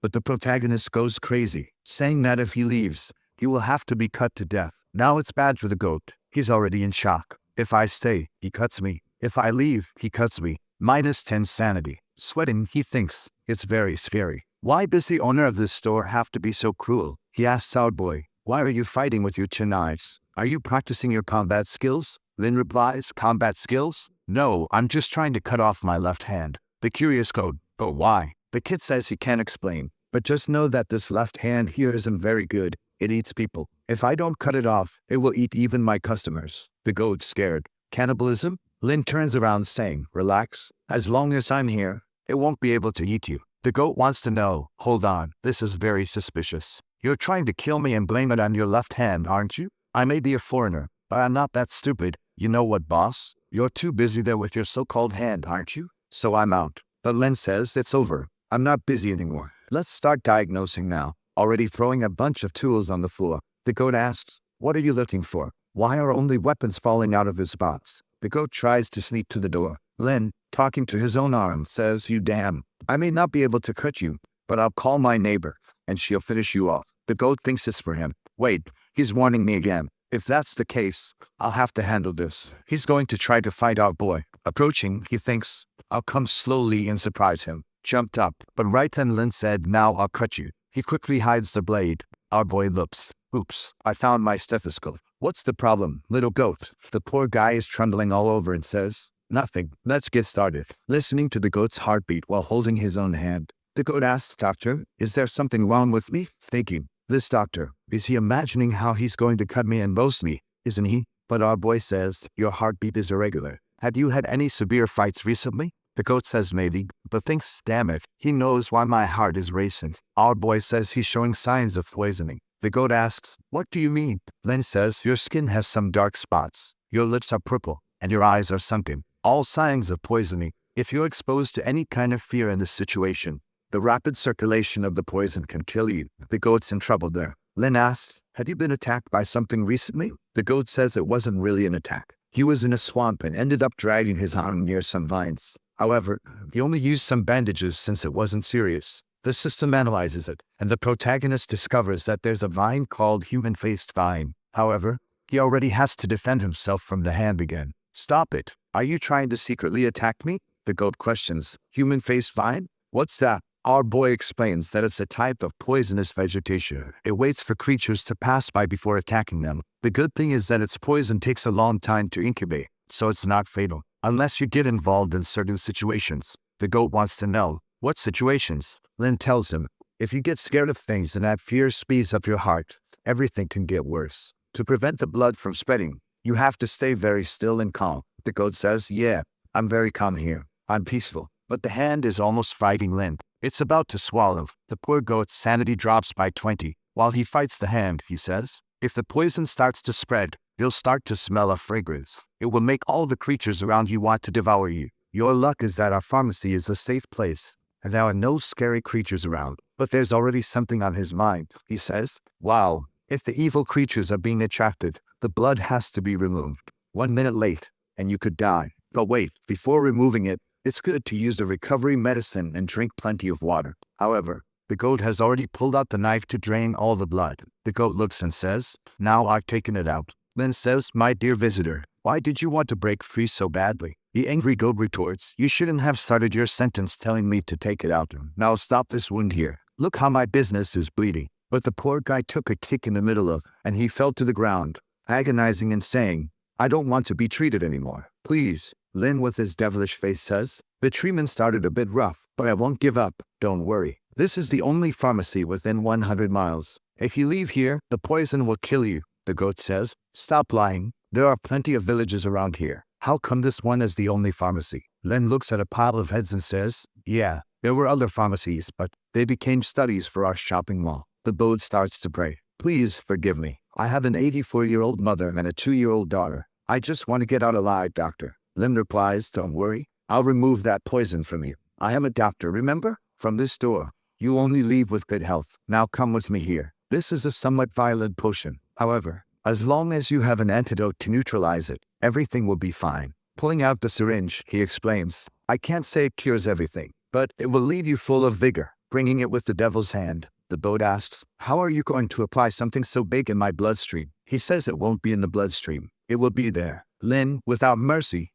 [SPEAKER 1] But the protagonist goes crazy, saying that if he leaves, he will have to be cut to death. Now it's bad for the goat. He's already in shock. If I stay, he cuts me. If I leave, he cuts me. -10 sanity. Sweating, he thinks. It's very scary. Why does the owner of this store have to be so cruel? He asks our boy, why are you fighting with your knives? Are you practicing your combat skills? Lin replies, combat skills? No, I'm just trying to cut off my left hand. The curious goat, but why? The kid says he can't explain. But just know that this left hand here isn't very good. It eats people. If I don't cut it off, it will eat even my customers. The goat scared. Cannibalism? Lin turns around saying, relax. As long as I'm here, it won't be able to eat you. The goat wants to know, hold on, this is very suspicious. You're trying to kill me and blame it on your left hand, aren't you? I may be a foreigner, but I'm not that stupid. You know what, boss? You're too busy there with your so-called hand, aren't you? So I'm out. But Lin says, it's over. I'm not busy anymore. Let's start diagnosing now. Already throwing a bunch of tools on the floor. The goat asks, what are you looking for? Why are only weapons falling out of his box? The goat tries to sneak to the door. Lin, talking to his own arm, says, you damn. I may not be able to cut you, but I'll call my neighbor, and she'll finish you off. The goat thinks it's for him. Wait, he's warning me again. If that's the case, I'll have to handle this. He's going to try to fight our boy. Approaching, he thinks, I'll come slowly and surprise him. Jumped up, but right then Lin said, now I'll cut you. He quickly hides the blade. Our boy looks. Oops, I found my stethoscope. What's the problem, little goat? The poor guy is trembling all over and says, nothing. Let's get started. Listening to the goat's heartbeat while holding his own hand. The goat asks, doctor, is there something wrong with me? Thinking, this doctor, is he imagining how he's going to cut me and roast me? Isn't he? But our boy says, your heartbeat is irregular. Have you had any severe fights recently? The goat says maybe, but thinks, damn it, he knows why my heart is racing. Our boy says he's showing signs of poisoning. The goat asks, what do you mean? Lin says, your skin has some dark spots. Your lips are purple, and your eyes are sunken. All signs of poisoning. If you're exposed to any kind of fear in this situation, the rapid circulation of the poison can kill you. The goat's in trouble there. Lin asks, have you been attacked by something recently? The goat says it wasn't really an attack. He was in a swamp and ended up dragging his arm near some vines. However, he only used some bandages since it wasn't serious. The system analyzes it, and the protagonist discovers that there's a vine called human-faced vine. However, he already has to defend himself from the hand again. Stop it. Are you trying to secretly attack me? The goat questions. Human-faced vine? What's that? Our boy explains that it's a type of poisonous vegetation. It waits for creatures to pass by before attacking them. The good thing is that its poison takes a long time to incubate, so it's not fatal. Unless you get involved in certain situations. The goat wants to know, what situations? Lin tells him, if you get scared of things and that fear speeds up your heart, everything can get worse. To prevent the blood from spreading, you have to stay very still and calm. The goat says, yeah, I'm very calm here. I'm peaceful. But the hand is almost fighting Lin. It's about to swallow. The poor goat's sanity drops by 20. While he fights the hand, he says, if the poison starts to spread, you'll start to smell a fragrance. It will make all the creatures around you want to devour you. Your luck is that our pharmacy is a safe place, and there are no scary creatures around. But there's already something on his mind, he says. Wow, if the evil creatures are being attracted, the blood has to be removed. 1 minute late, and you could die. But wait, before removing it, it's good to use the recovery medicine and drink plenty of water. However, the goat has already pulled out the knife to drain all the blood. The goat looks and says, now I've taken it out. Then says, my dear visitor, why did you want to break free so badly? The angry goat retorts, you shouldn't have started your sentence telling me to take it out. Now stop this wound here. Look how my business is bleeding. But the poor guy took a kick in the middle of, and he fell to the ground, agonizing and saying, I don't want to be treated anymore. Please. Lin with his devilish face says, the treatment started a bit rough, but I won't give up. Don't worry. This is the only pharmacy within 100 miles. If you leave here, the poison will kill you. The goat says, stop lying. There are plenty of villages around here. How come this one is the only pharmacy? Len looks at a pile of heads and says, yeah, there were other pharmacies, but they became studies for our shopping mall. The goat starts to pray. Please forgive me. I have an 84-year-old mother and a 2-year-old daughter. I just want to get out alive, doctor. Len replies, don't worry. I'll remove that poison from you. I am a doctor, remember? From this door. You only leave with good health. Now come with me here. This is a somewhat violent potion. However, as long as you have an antidote to neutralize it, everything will be fine. Pulling out the syringe, he explains, I can't say it cures everything, but it will leave you full of vigor. Bringing it with the devil's hand, the goat asks, how are you going to apply something so big in my bloodstream? He says it won't be in the bloodstream. It will be there. Lin, without mercy.